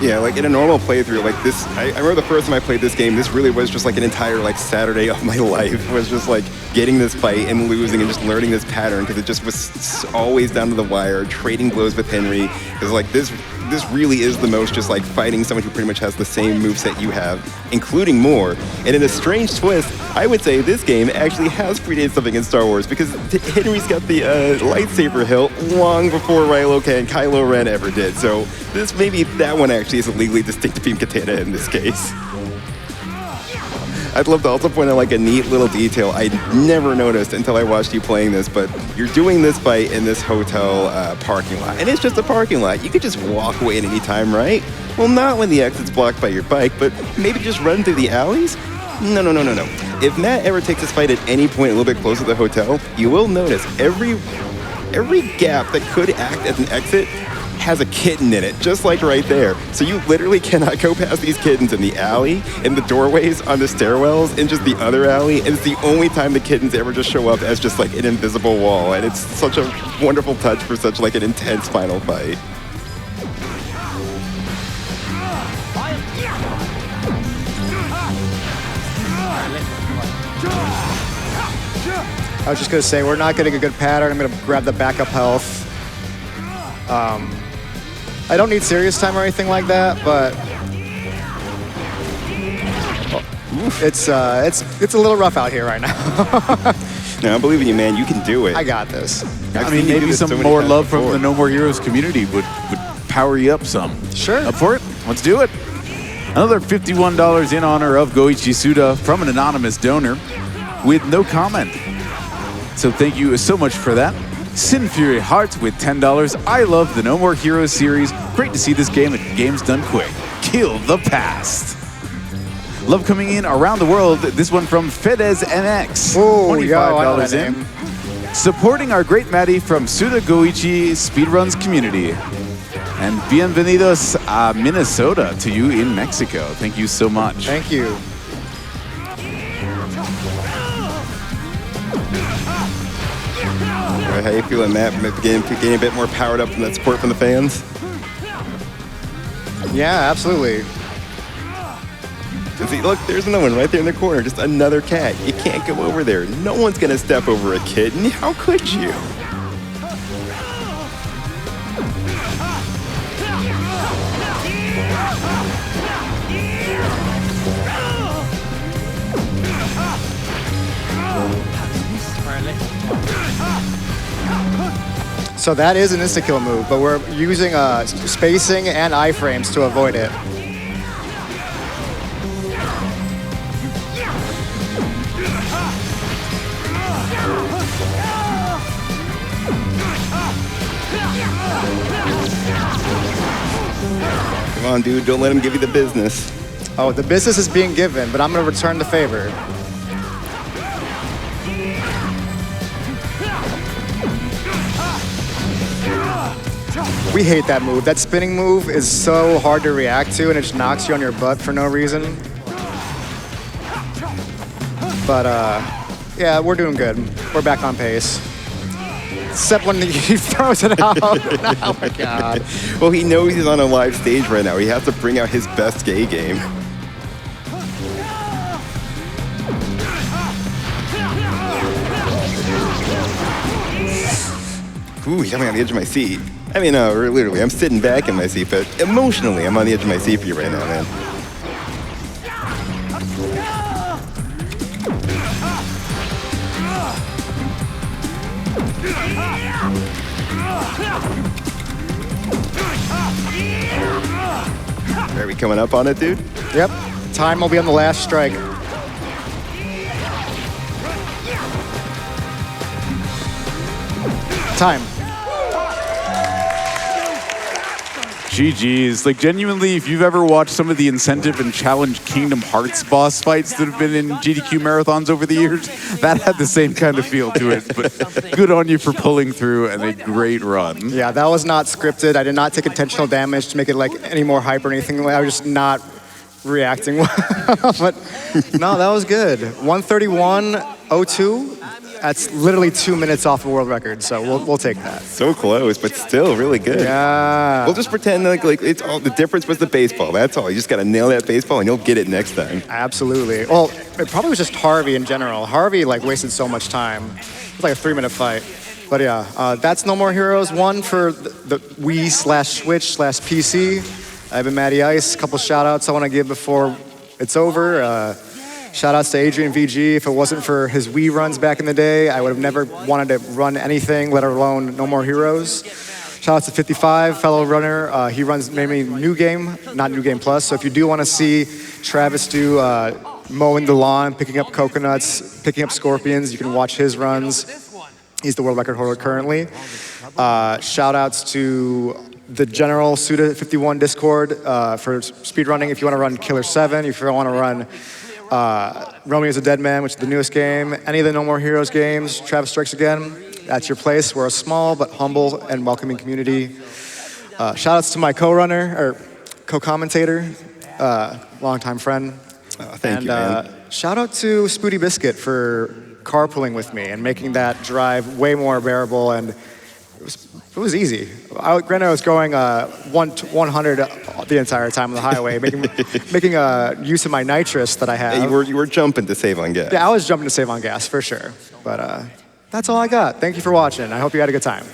Yeah, like in a normal playthrough, like this, I remember the first time I played this game, this really was just like an entire like Saturday of my life. It was just like getting this fight and losing and just learning this pattern, because it just was always down to the wire, trading blows with Henry. Because like this this really is the most just like fighting someone who pretty much has the same moveset you have, including more. And in a strange twist, I would say this game actually has predated something in Star Wars because Henry's got the lightsaber hilt long before Ryloka and Kylo Ren ever did. So this maybe that one actually is a legally distinct beam katana in this case. I'd love to also point out like a neat little detail I never noticed until I watched you playing this, but you're doing this fight in this hotel parking lot, and it's just a parking lot. You could just walk away at any time, right? Well, not when the exit's blocked by your bike, but maybe just run through the alleys? No. If Matt ever takes this fight at any point a little bit closer to the hotel, you will notice every gap that could act as an exit has a kitten in it, just like right there. So you literally cannot go past these kittens in the alley, in the doorways, on the stairwells, in just the other alley, and it's the only time the kittens ever just show up as just like an invisible wall, and it's such a wonderful touch for such like an intense final fight. I was just gonna say, we're not getting a good pattern. I'm gonna grab the backup health. I don't need serious time or anything like that, but it's a little rough out here right now. No, I believe in you, man. You can do it. I got this. I mean, maybe some more love from the No More Heroes community would power you up some. Sure. Up for it? Let's do it. Another $51 in honor of Goichi Suda from an anonymous donor with no comment. So thank you so much for that. Sin Fury Heart with $10. I love the No More Heroes series. Great to see this game at Games Done Quick. Kill the past. Love coming in around the world. This one from Fedez NX. $25 in. Supporting our great Matty from Suda Goichi Speedruns community. And bienvenidos a Minnesota to you in Mexico. Thank you so much. Thank you. How you feeling, Matt? Getting a bit more powered up from that support from the fans? Yeah, absolutely. And see, look, there's another one right there in the corner. Just another cat. You can't go over there. No one's gonna step over a kitten. How could you? So that is an insta-kill move, but we're using spacing and iframes to avoid it. Come on, dude, don't let him give you the business. Oh, the business is being given, but I'm gonna return the favor. We hate that move. That spinning move is so hard to react to, and it just knocks you on your butt for no reason. But yeah, we're doing good. We're back on pace. Except when he throws it out. Oh my God. Well, he knows he's on a live stage right now. He has to bring out his best gay game. Ooh, he's got me on the edge of my seat. I mean, literally, I'm sitting back in my seat, but emotionally, I'm on the edge of my seat for you right now, man. Are we coming up on it, dude? Yep. Time will be on the last strike. Time. GG's. Like, genuinely, if you've ever watched some of the Incentive and Challenge Kingdom Hearts boss fights that have been in GDQ marathons over the years, that had the same kind of feel to it. But good on you for pulling through and a great run. Yeah, that was not scripted. I did not take intentional damage to make it like any more hype or anything. I was just not reacting well. But no, that was good. 131.02. That's literally 2 minutes off the world record, so we'll take that. So close, but still really good. Yeah. We'll just pretend like it's all the difference was the baseball. That's all. You just got to nail that baseball, and you'll get it next time. Absolutely. Well, it probably was just Harvey in general. Harvey like wasted so much time. It was like a 3-minute fight. But yeah, that's No More Heroes 1 for the Wii/Switch/PC. I've been Matty Ice. A couple shout outs I want to give before it's over. Shout outs to Adrian VG. If it wasn't for his Wii runs back in the day, I would have never wanted to run anything, let alone No More Heroes. Shout out to 55, fellow runner. He runs mainly New Game, not New Game Plus. So if you do want to see Travis do mowing the lawn, picking up coconuts, picking up scorpions, you can watch his runs. He's the world record holder currently. Shout outs to the general Suda51 Discord for speedrunning. If you want to run Killer 7, if you want to run Romeo's a Dead Man, which is the newest game, any of the No More Heroes games, Travis Strikes Again, that's your place. We're a small but humble and welcoming community. Shout outs to my co-runner, or co-commentator, longtime friend. Thank you, man. Shout out to Spooty Biscuit for carpooling with me and making that drive way more bearable, and it was easy. Granted, I was going 100 the entire time on the highway, making use of my nitrous that I have. Yeah, you were jumping to save on gas. Yeah, I was jumping to save on gas for sure. But that's all I got. Thank you for watching. I hope you had a good time.